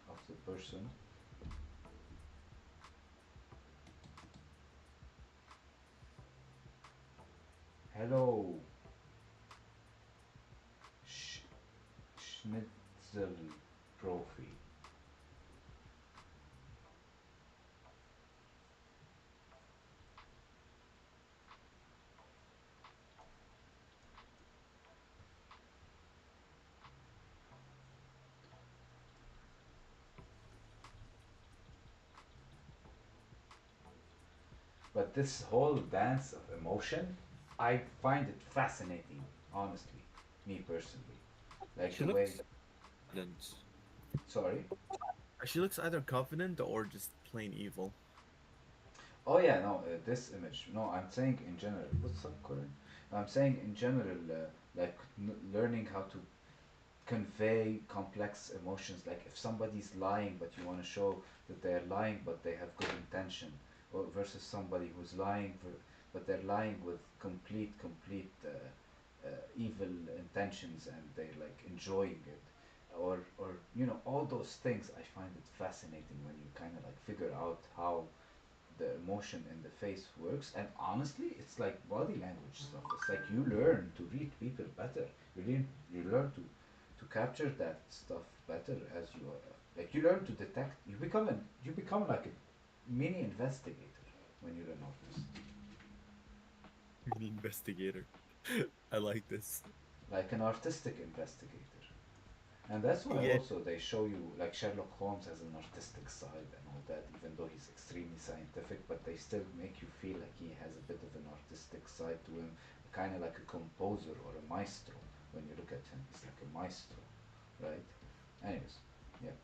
of the person. Hello, Schnitzel Profi. But this whole dance of emotion, I find it fascinating, honestly, me personally. Like She the way. looks confident. Sorry. She looks either confident or just plain evil. Oh yeah, no, this image. No, I'm saying in general. What's up, Corin? I'm saying in general, like learning how to convey complex emotions. Like if somebody's lying, but you want to show that they're lying, but they have good intention, or versus somebody who's lying, but they're lying with complete evil intentions and they're like enjoying it, or you know, all those things. I find it fascinating when you kind of like figure out how the emotion in the face works. And honestly, it's like body language stuff. It's like you learn to read people better. You learn to capture that stuff better as you like you learn to detect. You become like a mini investigator when you're an artist, Mini investigator. I like this. like an artistic investigator. And that's why Yeah. also they show you like Sherlock Holmes has an artistic side and all that, even though he's extremely scientific, but they still make you feel like he has a bit of an artistic side to him, kind of like a composer or a maestro. When you look at him, he's like a maestro, right? Anyways, yeah.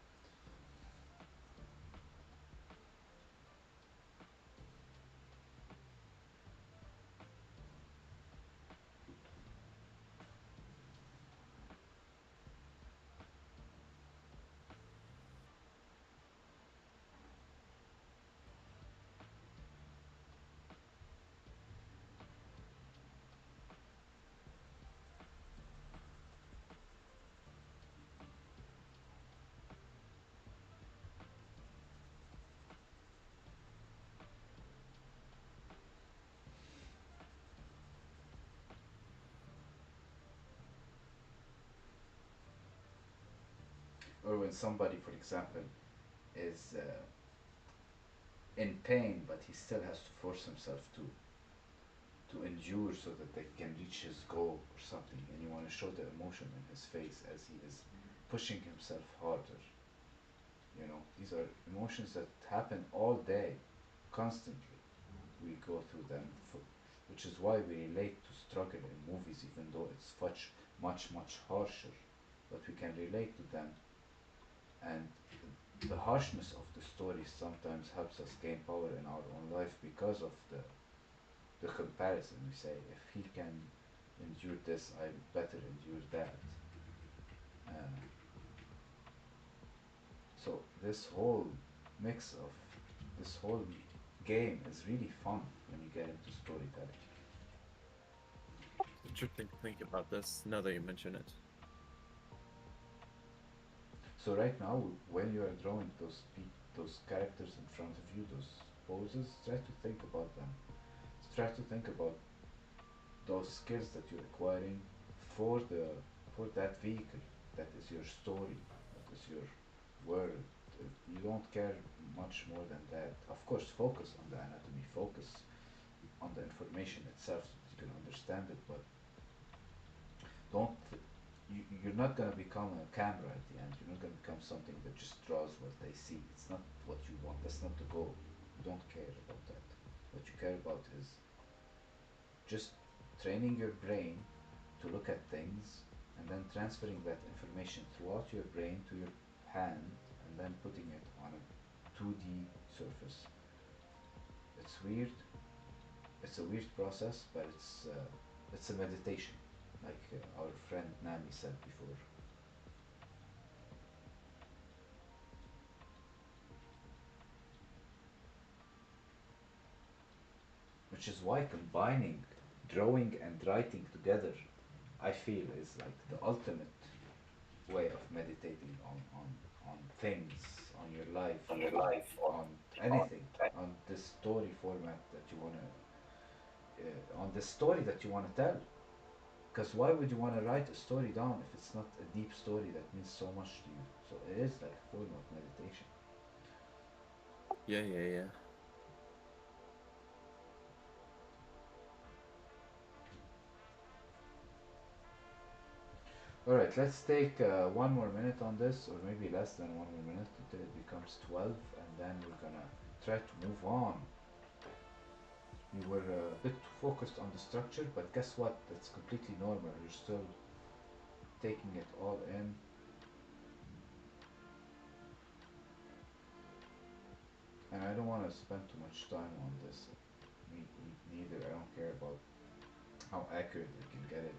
Or when somebody, for example, is in pain, but he still has to force himself to endure so that they can reach his goal or something, and you want to show the emotion in his face as he is pushing himself harder. You know, these are emotions that happen all day, constantly. We go through them, which is why we relate to struggle in movies, even though it's much harsher. But we can relate to them, and the harshness of the story sometimes helps us gain power in our own life because of the comparison. We say, if he can endure this, I better endure that. Uh, so this whole game is really fun when you get into storytelling. Interesting to think about this now that you mention it. So right now, when you are drawing those characters in front of you, those poses, try to think about them. Try to think about those skills that you're acquiring for the for that vehicle that is your story, that is your world. You don't care much more than that. Of course, focus on the anatomy, focus on the information itself so that you can understand it, but don't you're not going to become a camera at the end. You're not going to become something that just draws what they see. It's not what you want. That's not the goal. You don't care about that. What you care about is just training your brain to look at things and then transferring that information throughout your brain to your hand and then putting it on a 2D surface. It's weird. It's a weird process, but it's a meditation, like our friend Nami said before. Which is why combining drawing and writing together, I feel, is like the ultimate way of meditating on things, on your life, On your life or on on anything, on this story format that you want to, on the story that you want to tell. Because why would you want to write a story down if it's not a deep story that means so much to you? So it is like a form of meditation. yeah. All right, let's take one more minute on this, or maybe less than one more minute until it becomes 12, and then we're gonna try to move on. You were a bit too focused on the structure, but guess what? That's completely normal. You're still taking it all in. And I don't want to spend too much time on this. Me neither. I don't care about how accurate we can get it.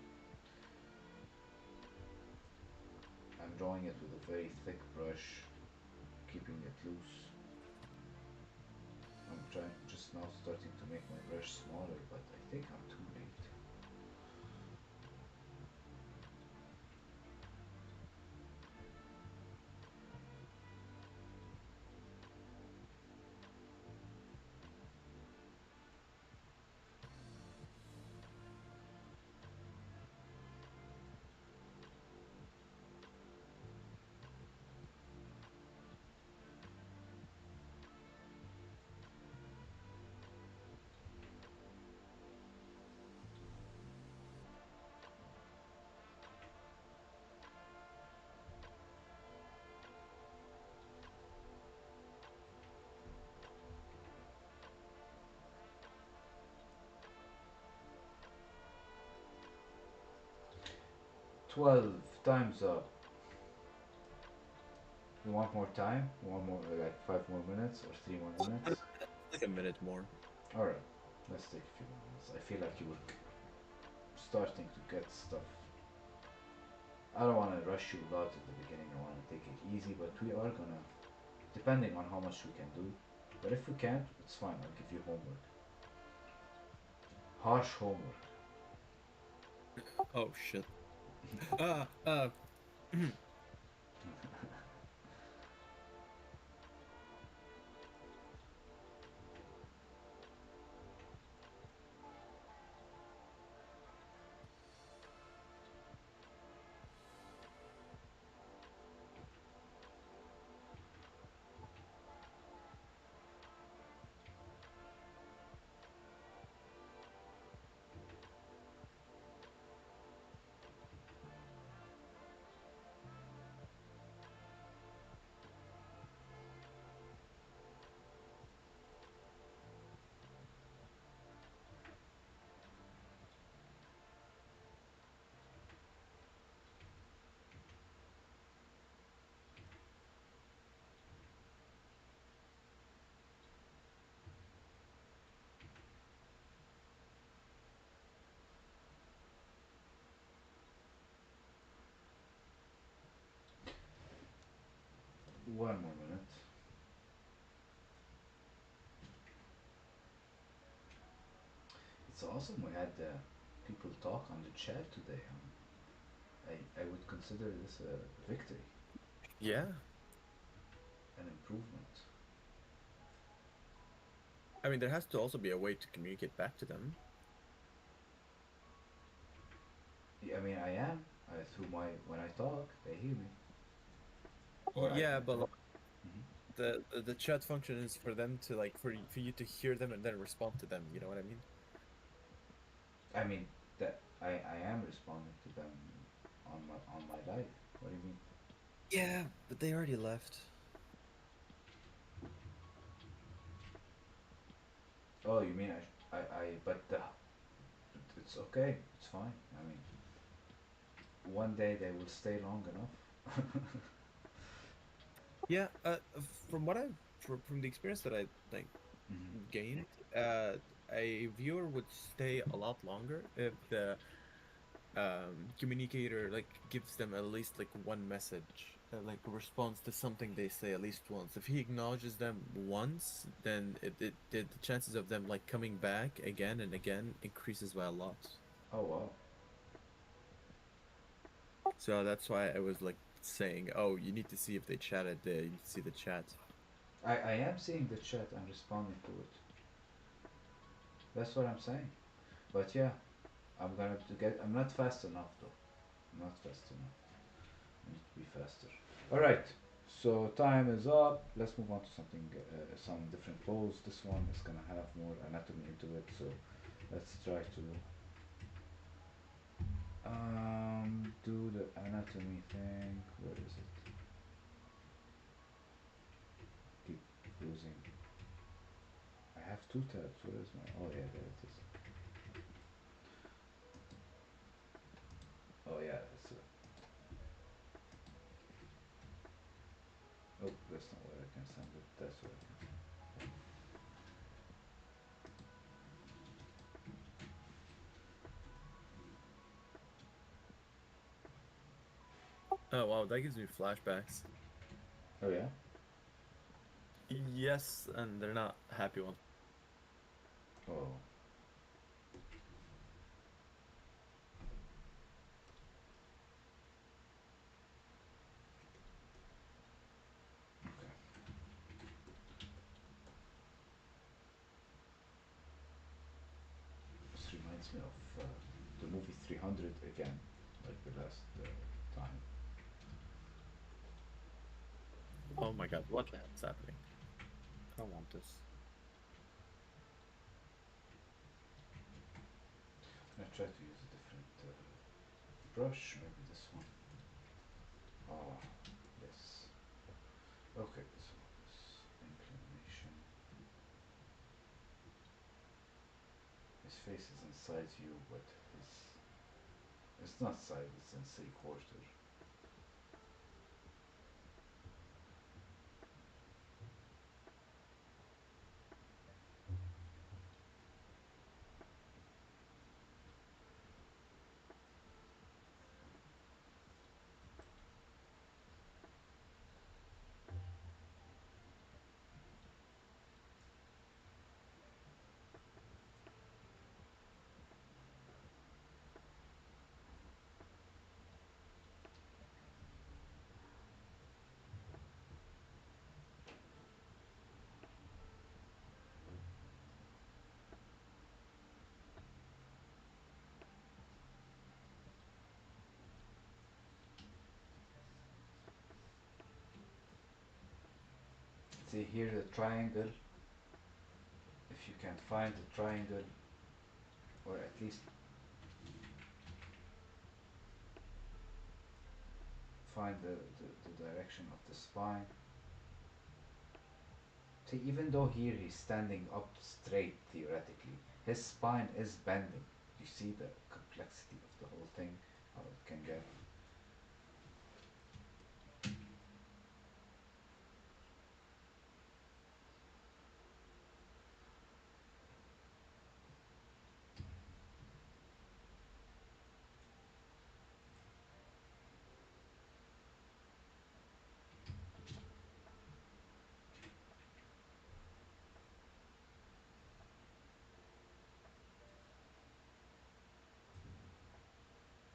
I'm drawing it with a very thick brush, keeping it loose. I'm trying just now starting to make my brush smaller, but I think I'm too late. 12 times up. You want more time? You want more, like 5 more minutes or 3 more minutes? Like a minute more. Alright, let's take a few more minutes. I feel like you were starting to get stuff. I don't want to rush you out at the beginning. I want to take it easy, but we are gonna, depending on how much we can do. But if we can't, it's fine. I'll give you homework. Harsh homework. Oh shit. Uh, uh, One more minute. It's awesome we had people talk on the chat today. Huh? I would consider this a victory, yeah. an improvement. I mean, there has to also be a way to communicate back to them. Yeah, I mean, I am. Through my when I talk, they hear me, or I Yeah, can but talk. like, Hmm. the chat function is for them to like for you to hear them and then respond to them. You know what I mean? I mean that I am responding to them on my live. What do you mean? Yeah, but they already left. Oh, you mean I but it's okay. It's fine. I mean, one day they will stay long enough. Yeah, from what I've from the experience that I like Hmm. gained, uh, a viewer would stay a lot longer if the communicator like gives them at least like one message, like responds to something they say at least once. If he acknowledges them once, then the chances of them like coming back again and again increases by a lot. Oh wow. So that's why I was like saying, oh, you need to see if they chatted there, you need to see the chat. I am seeing the chat. I'm responding to it. That's what I'm saying. But yeah, I'm gonna to get. I'm not fast enough though. I'm not fast enough. I need to be faster. All right. So time is up. Let's move on to something, some different pose. This one is gonna have more anatomy into it. So let's try to do the anatomy thing. Where is it? Keep losing. I have two tabs. Where is my? Oh yeah, there it is. Oh yeah, it's. Oh, that's not where I can send it. That's where I can. Oh wow, that gives me flashbacks. Oh yeah. Yes, and they're not happy ones. Oh. Okay. This reminds me of the movie 300 again, like the last time. Oh my god, what the hell is happening? I don't want this. I'm gonna try to use a different brush, maybe this one. Ah, yes. Okay, so this inclination. His face is inside you, but It's not side, it's in 3/4. See here the triangle. If you can find the triangle, or at least find the direction of the spine. See, even though here he's standing up straight theoretically, his spine is bending. You see the complexity of the whole thing, how it can get.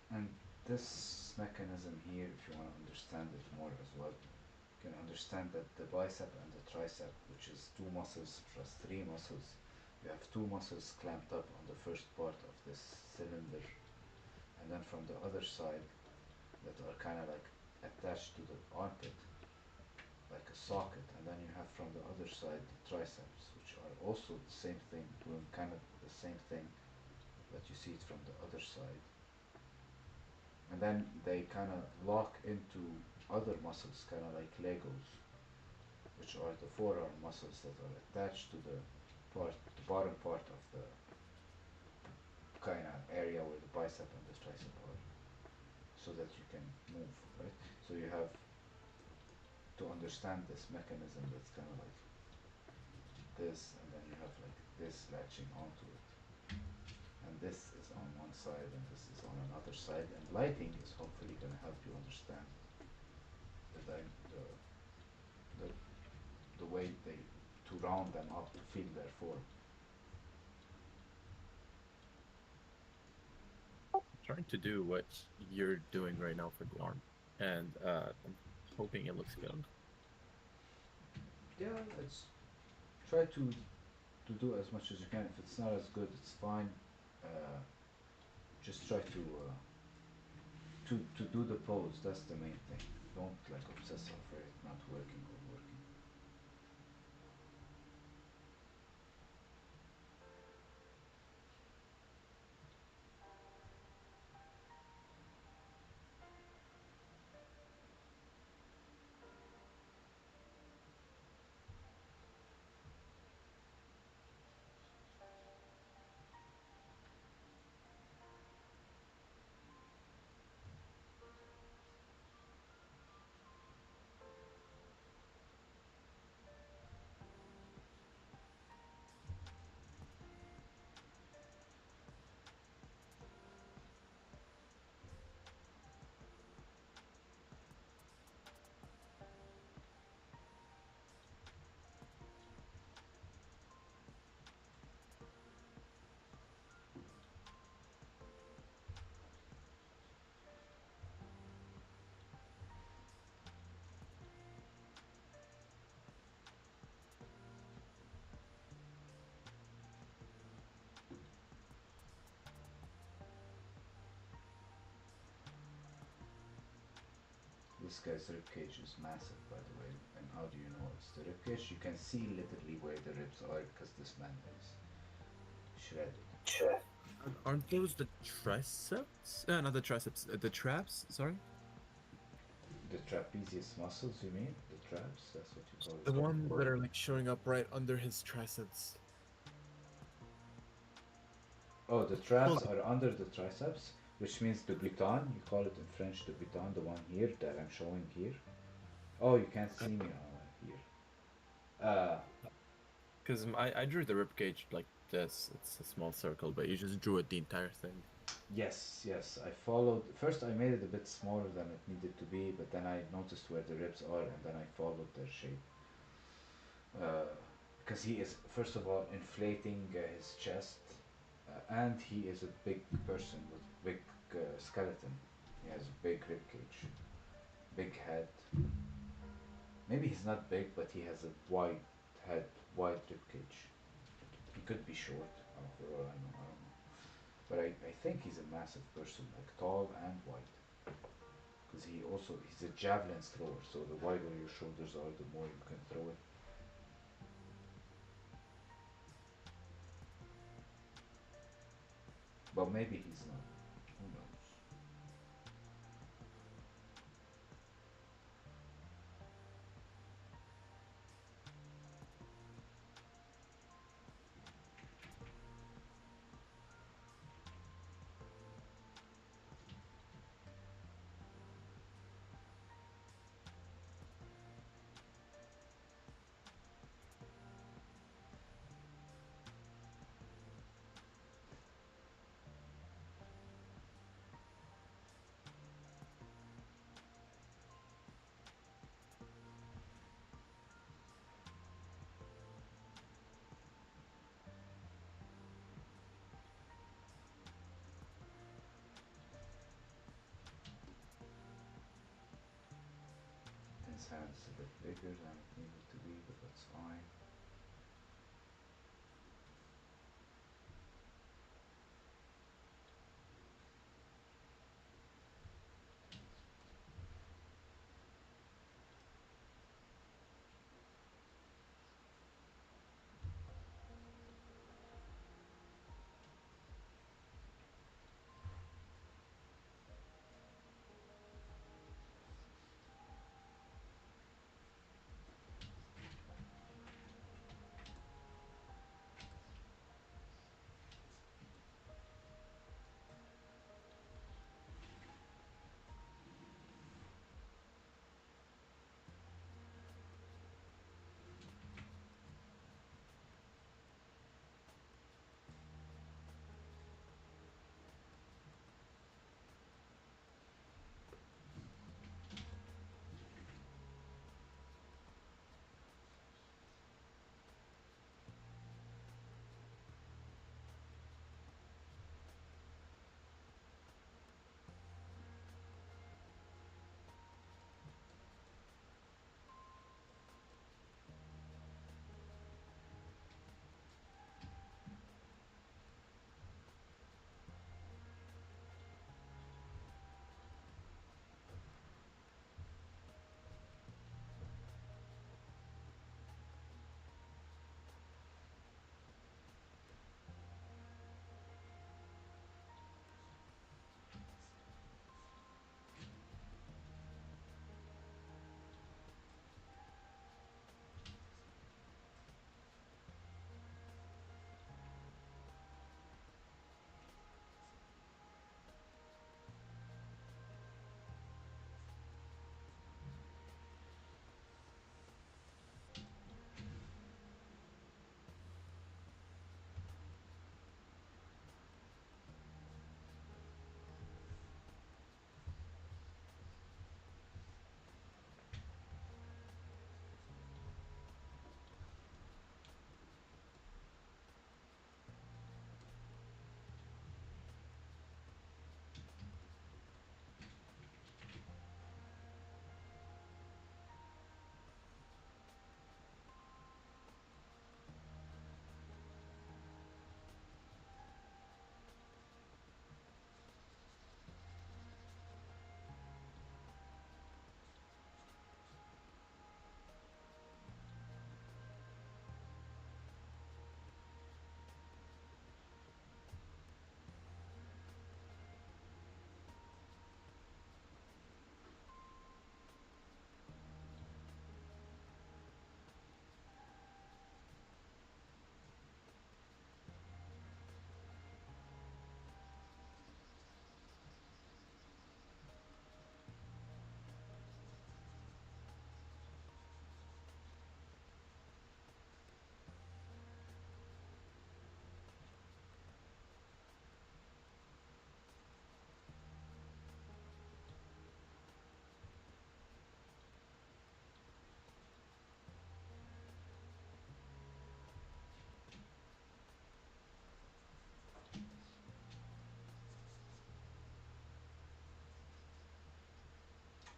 And this mechanism here, if you want to understand it more as well, you can understand that the bicep and the tricep, which is two muscles plus three muscles, you have two muscles clamped up on the first part of this cylinder, and then from the other side that are kind of like attached to the armpit, like a socket, and then you have from the other side the triceps, which are also the same thing, doing kind of the same thing, but you see it from the other side. And then they kind of lock into other muscles, kind of like Legos, which are the forearm muscles that are attached to the bottom part of the kind of area where the bicep and the tricep are, so that you can move, right? So you have to understand this mechanism that's kind of like this, and then you have like this latching onto it. And this is on one side and this is on another side, and lighting is hopefully going to help you understand the, the, the way they to round them up to feel their form. Trying to do what you're doing right now for the arm, and I'm hoping it looks good. Yeah, it's try to do as much as you can. If it's not as good, it's fine. Uh, just try to do the pose. That's the main thing. Don't like obsess over it not working or working. This guy's rib cage is massive, by the way. And how do you know it's the rib cage? You can see literally where the ribs are because this man is shredded. Aren't those the triceps? Not the triceps. The traps. Sorry. The trapezius muscles, you mean? The traps? That's what you call The it. ones that are like showing up right under his triceps. Oh, the traps are under the triceps. which means debutant. You call it in French debutant, the one here that I'm showing here. Oh, you can't see me here. Uh, Because I drew the rib cage like this. It's a small circle, but you just drew it the entire thing. yes, yes. I followed. First, I made it a bit smaller than it needed to be, but then I noticed where the ribs are, and then I followed their shape. Uh, because he is, first of all, inflating his chest, and he is a big person with big skeleton. He has a big rib cage, big head. Maybe he's not big, but he has a wide head, wide rib cage. He could be short, for all I know. I don't know. But I think he's a massive person, like tall and wide. Because he's a javelin thrower, so the wider your shoulders are, the more you can throw it. But maybe he's not. Who knows? His hand's a bit bigger than it needed to be, but that's fine.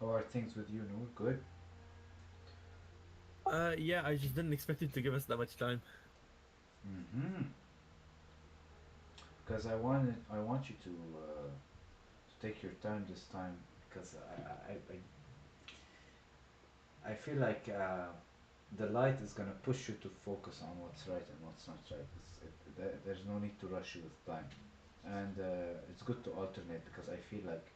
How are things with you, Noor? Good. Yeah, I just didn't expect it to give us that much time. Mm-hmm. Because I want you to take your time this time because I feel like the light is gonna push you to focus on what's right and what's not right. There's no need to rush you with time, and it's good to alternate because I feel like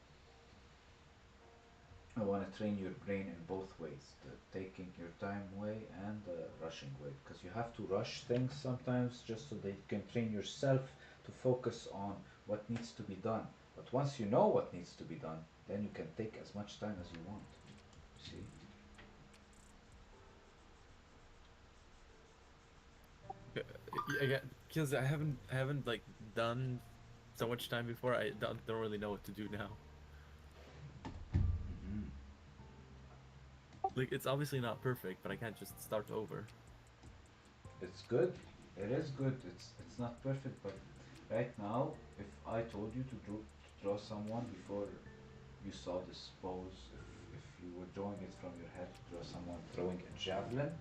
I want to train your brain in both ways, the taking your time way and the rushing way, because you have to rush things sometimes just so that you can train yourself to focus on what needs to be done. But once you know what needs to be done, then you can take as much time as you want. See? Yeah, because I haven't like done so much time before. I don't really know what to do now. Hmm. Like it's obviously not perfect, but I can't just start over. It's good. It is good. It's not perfect, but right now, if I told you to draw someone before you saw this pose, if you were drawing it from your head, to draw someone throwing a javelin,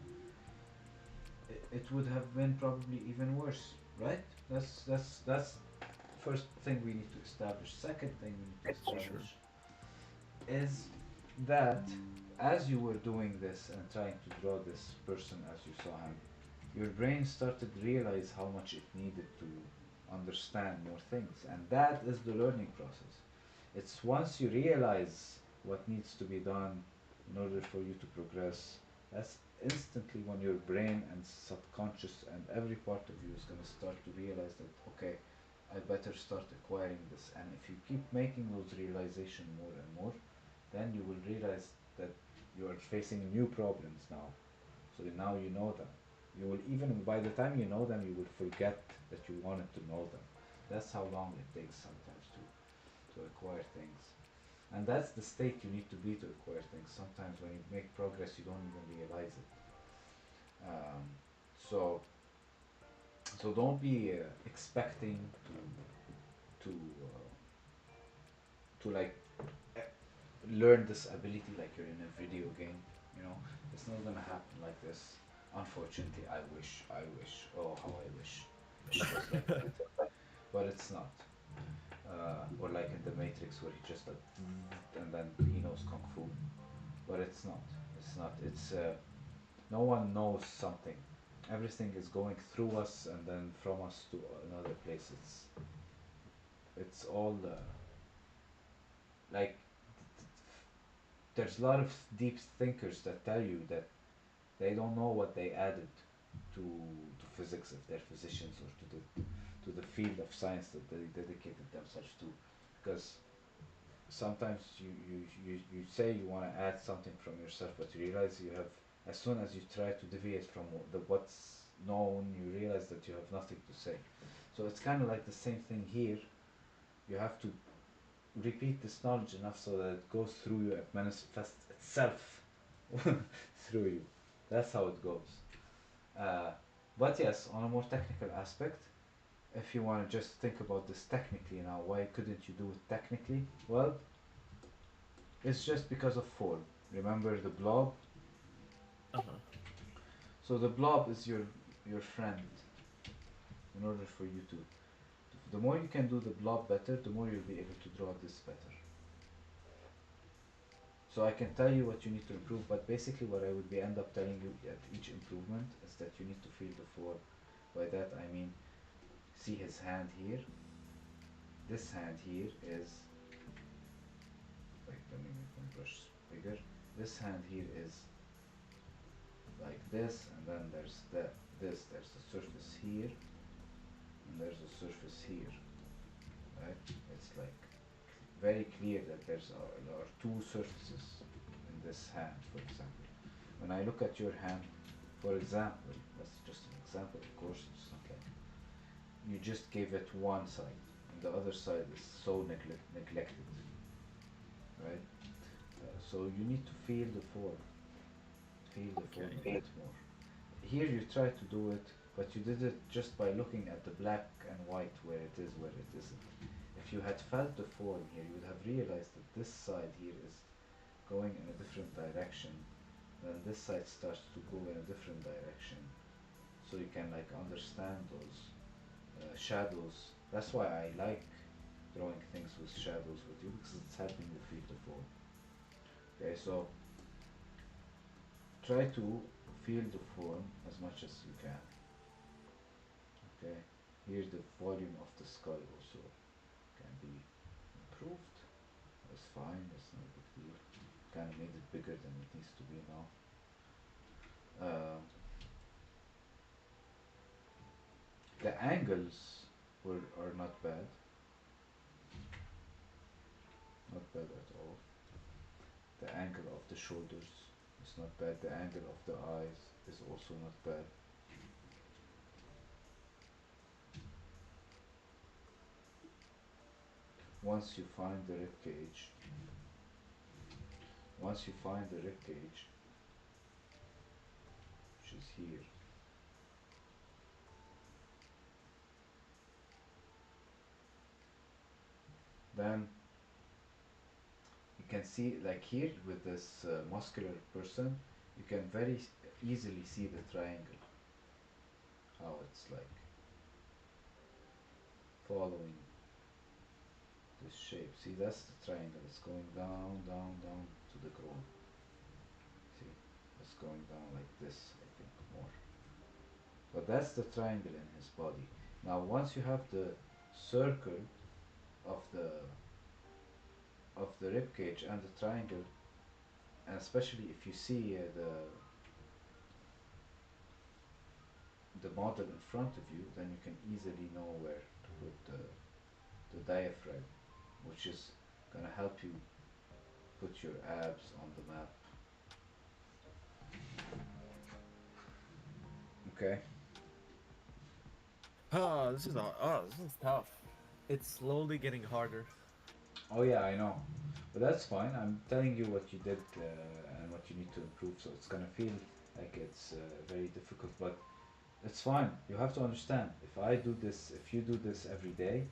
it would have been probably even worse, right? That's first thing we need to establish. Second thing we need to That's true. establish is that as you were doing this and trying to draw this person as you saw him, your brain started to realize how much it needed to understand more things, and that is the learning process. It's once you realize what needs to be done in order for you to progress, that's instantly when your brain and subconscious and every part of you is going to start to realize that, okay, I better start acquiring this. And if you keep making those realizations more and more, then you will realize that you are facing new problems now. So now you know them. You will even by the time you know them, you will forget that you wanted to know them. That's how long it takes sometimes to acquire things. And that's the state you need to be to acquire things. Sometimes when you make progress, you don't even realize it. So don't be expecting to like eh, learn this ability like you're in a video game. You know, it's not gonna happen like this. Unfortunately, I wish. I wish. Oh, how I wish it was like that. But it's not. Or like in the Matrix where he just like and then he knows kung fu. But it's not. It's not. It's no one knows something. Everything is going through us and then from us to another place. It's all like there's a lot of deep thinkers that tell you that they don't know what they added to physics if they're physicians or to the field of science that they dedicated themselves to, because sometimes you say you want to add something from yourself, but you realize you have, as soon as you try to deviate from the what's known, you realize that you have nothing to say. So it's kind of like the same thing here. You have to repeat this knowledge enough so that it goes through you and manifests itself through you. That's how it goes. Uh, but yes, on a more technical aspect, if you want to just think about this technically now, why couldn't you do it technically? Well, it's just because of form. Remember the blob? Uh-huh. So the blob is your friend in order for you to. The more you can do the blob better, the more you'll be able to draw this better. So I can tell you what you need to improve, but basically what I would be end up telling you at each improvement is that you need to feel the form. By that I mean, see his hand here. This hand here is, like, let me make my brush bigger. This hand here is like this, and then there's there's a surface here, and there's a surface here, right? It's like very clear that there are two surfaces in this hand, for example. When I look at your hand, for example, that's just an example, of course, it's not like you just gave it one side, and the other side is so neglected, right? So you need to feel the form Okay. a bit more. Here you try to do it, but you did it just by looking at the black and white where it is, where it isn't. If you had felt the form here, you would have realized that this side here is going in a different direction, then this side starts to go in a different direction. So you can like understand those shadows. That's why I like drawing things with shadows with you because it's helping you feel the form. Okay, so try to feel the form as much as you can. Okay, here the volume of the skull also can be improved. That's fine, that's not a big deal. Kind of made it bigger than it needs to be now. The angles are not bad, not bad at all. The angle of the shoulders is not bad. The angle of the eyes is also not bad. Once you find the rib cage, once you find the rib cage, which is here, then you can see like here with this muscular person, you can very easily see the triangle, how it's like following this shape. See, that's the triangle. It's going down, down, down to the groin. See, it's going down like this, I think, more. But that's the triangle in his body. Now, once you have the circle of the rib cage and the triangle, and especially if you see the model in front of you, then you can easily know where to put the diaphragm, which is gonna help you put your abs on the map. Okay. This is tough. It's slowly getting harder. Oh yeah, I know, but that's fine. I'm telling you what you did and what you need to improve. So it's gonna feel like it's very difficult, but it's fine. You have to understand. If I do this, if you do this every day,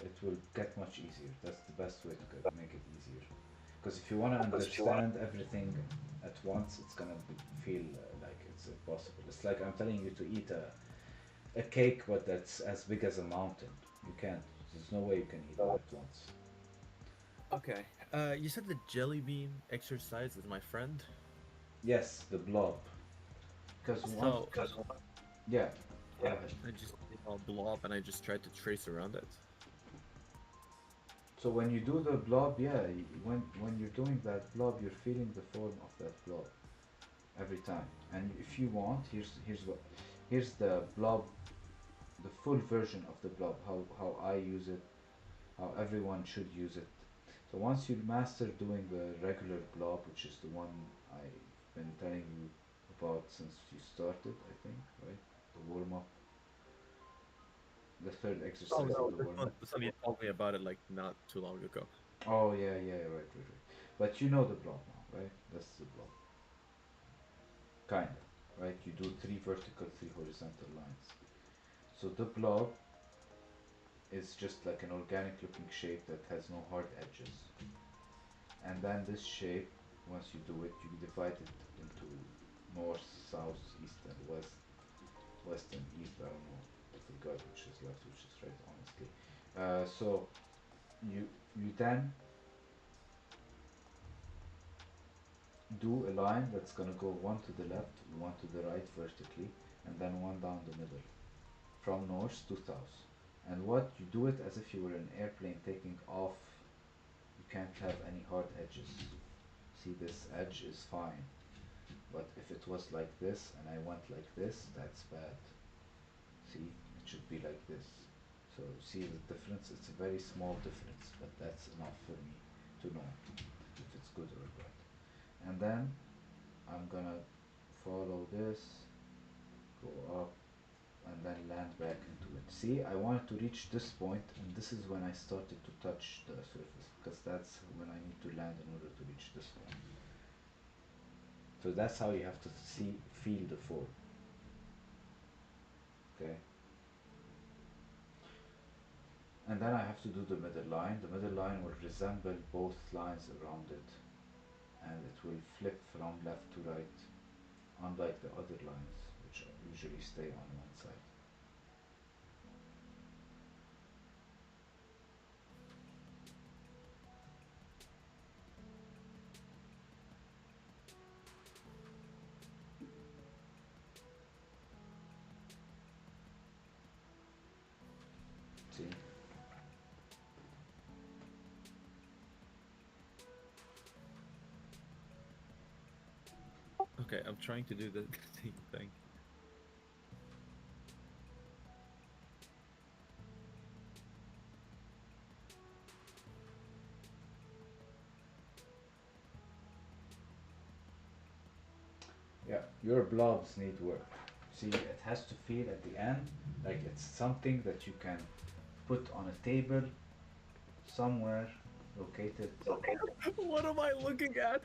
it will get much easier. That's the best way to make it easier. Because if you want to understand everything at once, it's gonna feel like it's impossible. It's like I'm telling you to eat a cake, but that's as big as a mountain. You can't. There's no way you can eat it at once. Okay. You said the jelly bean exercise is my friend. Yes, the blob. Because one, So yeah, go ahead. I just did a blob and I just tried to trace around it. So when you do the blob, yeah, when you're doing that blob, you're feeling the form of that blob every time. And if you want, here's the blob, the full version of the blob, how I use it, how everyone should use it. So once you master doing the regular blob, which is the one I've been telling you about since you started, I think, right? The warm up, the third Oh exercise of no, the warm up. this one you told me about it like not too long ago. Oh yeah, yeah, right. But you know the blob now, right? That's the blob, kinda, right? You do three vertical, three horizontal lines. So the blob is just like an organic looking shape that has no hard edges. And then this shape, once you do it, you divide it into north, south, east, and west. West and east, I don't know. I forgot which is left, which is right, honestly. So you then do a line that's gonna go one to the left, one to the right vertically, and then one down the middle, from north to south. And what you do it as if you were an airplane taking off. You can't have any hard edges. See, this edge is fine, but if it was like this and I went like this, that's bad. See, it should be like this. So see the difference? It's a very small difference, but that's enough for me to know if it's good or bad. And then I'm gonna follow this, go up, and then land back into it. See, I wanted to reach this point, and this is when I started to touch the surface, because that's when I need to land in order to reach this point. So that's how you have to feel the form. Okay? And then I have to do the middle line. The middle line will resemble both lines around it. and it will flip from left to right, unlike the other lines, which usually stay on one side. See? Okay, I'm trying to do the same thing. Yeah, your blobs need work. See, it has to feel at the end like it's something that you can put on a table somewhere located. What am I looking at?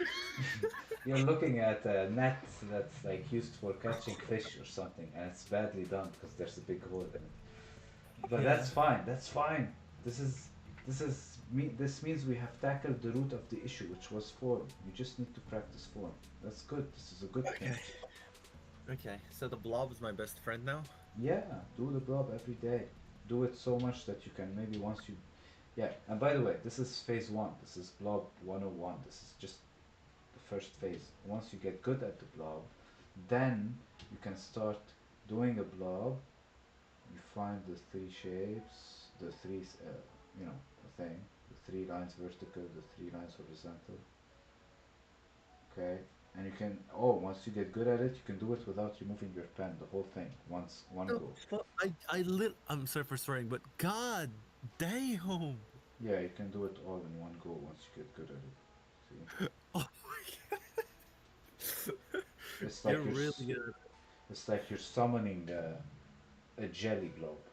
You're looking at a net that's like used for catching fish or something, and it's badly done because there's a big hole in it. But Yeah. that's fine. That's fine. This is this means we have tackled the root of the issue, which was form. You just need to practice form. That's good. This is a good thing. Okay. Okay, so the blob is my best friend now? Yeah, do the blob every day. Do it so much that you can maybe once you. Yeah, and by the way, this is phase one. This is blob 101. This is just the first phase. Once you get good at the blob, then you can start doing a blob. You find the three shapes, the three, the thing, the three lines vertical, the three lines horizontal. Okay, and you can. Oh, once you get good at it, you can do it without removing your pen. The whole thing, one The go. I'm sorry for swearing, but god damn! Yeah, you can do it all in one go once you get good at it. See, Oh my god. it's You're like really good. it's like you're summoning a jelly globe,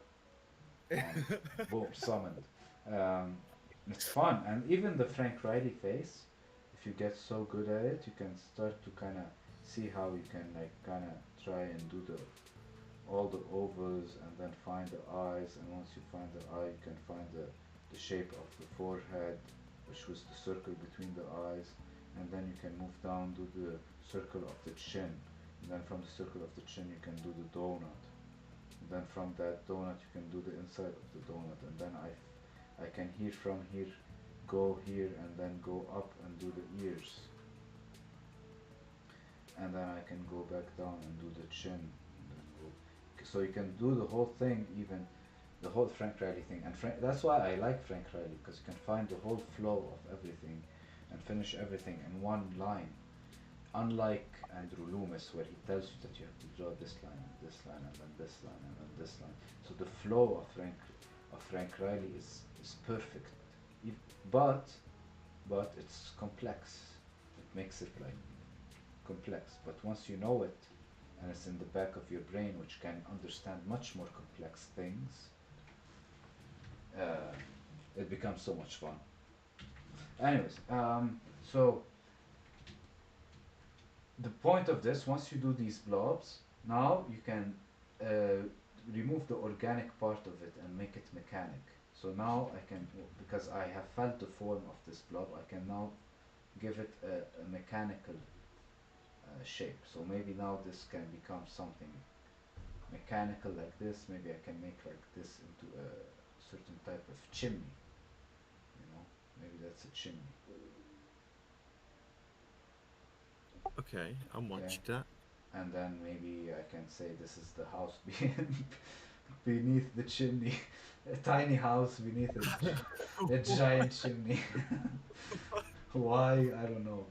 and boom, summoned. Um, it's fun, and even the Frank Riley face, if you get so good at it, you can start to kind of see how you can like kind of try and do the all the ovals and then find the eyes, and once you find the eye, you can find the shape of the forehead, which was the circle between the eyes, and then you can move down, do the circle of the chin, and then from the circle of the chin you can do the donut, and then from that donut you can do the inside of the donut, and then I can here from here go here and then go up and do the ears, and then I can go back down and do the chin, and then go. So you can do the whole thing, even the whole Frank Riley thing, and that's why I like Frank Riley because you can find the whole flow of everything, and finish everything in one line. Unlike Andrew Loomis, where he tells you that you have to draw this line and this line and then this line and then this line. So the flow of Frank Riley is perfect, but it's complex. It makes it like complex. But once you know it, and it's in the back of your brain, which can understand much more complex things, uh, it becomes so much fun. Anyways, so the point of this, once you do these blobs, now you can remove the organic part of it and make it mechanic. So now I can, because I have felt the form of this blob, I can now give it a mechanical shape. So maybe now this can become something mechanical like this. Maybe I can make like this into a certain type of chimney. You know, maybe that's a chimney. Okay, I'm Okay, watching that. and then maybe I can say this is the house beneath the chimney, a tiny house beneath a giant chimney. Why I don't know,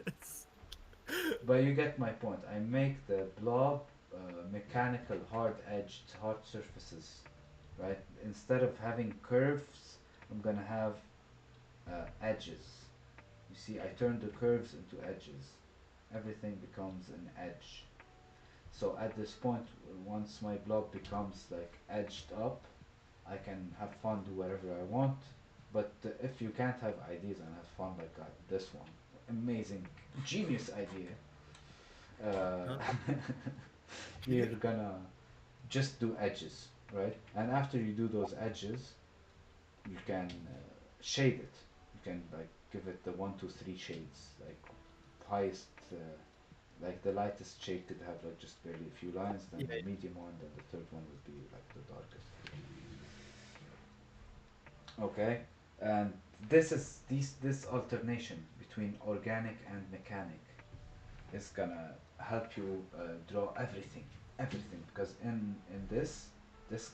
Yes. but you get my point. I make the blob mechanical, hard-edged, hard surfaces, right? Instead of having curves, I'm gonna have edges. You see, I turn the curves into edges. Everything becomes an edge. So at this point, once my blob becomes like edged up, I can have fun, do whatever I want. But if you can't have ideas and have fun like this one, amazing, genius idea, Huh? you're gonna just do edges, right? And after you do those edges, you can shade it. You can like give it the 1, 2, 3 shades, like highest, like the lightest shade could have like just barely a few lines, then Yeah. the medium one, then the third one would be like the darkest. Okay, and this alternation between organic and mechanic is gonna help you draw everything, because in this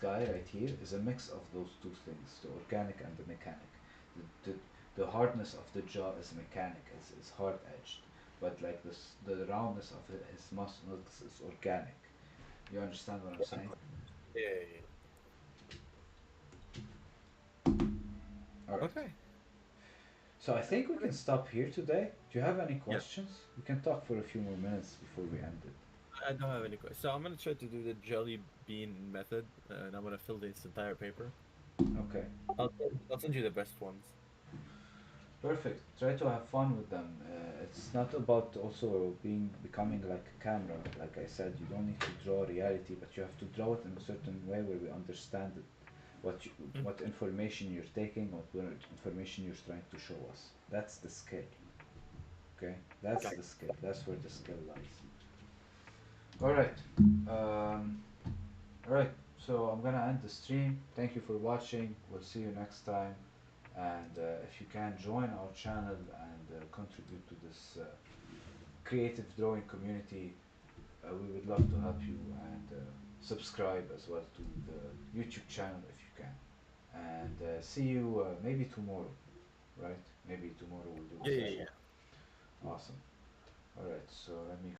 guy right here is a mix of those two things, the organic and the mechanic. The hardness of the jaw is mechanic, is hard edged, but like the roundness of his muscles is organic. You understand what I'm saying? Yeah. Yeah. All right. Okay. So I think we can stop here today. Do you have any Yeah. questions? We can talk for a few more minutes before we end it. I don't have any questions. So I'm gonna try to do the jelly bean method, and I'm gonna fill this entire paper. Okay. I'll send you the best ones. Perfect. Try to have fun with them. It's not about also becoming like a camera. Like I said, you don't need to draw reality, but you have to draw it in a certain way where we understand it. Mm. What information you're taking, information you're trying to show us. That's the skill. Okay, that's Okay. the skill. That's where the skill lies. All right. Um, all right. So I'm gonna end the stream. Thank you for watching. We'll see you next time. And if you can join our channel and contribute to this creative drawing community, we would love to help you, and subscribe as well to the YouTube channel if you can. And see you maybe tomorrow, right? Maybe tomorrow we'll do a Yeah. Yeah. session. Yeah. Awesome. All right. So let me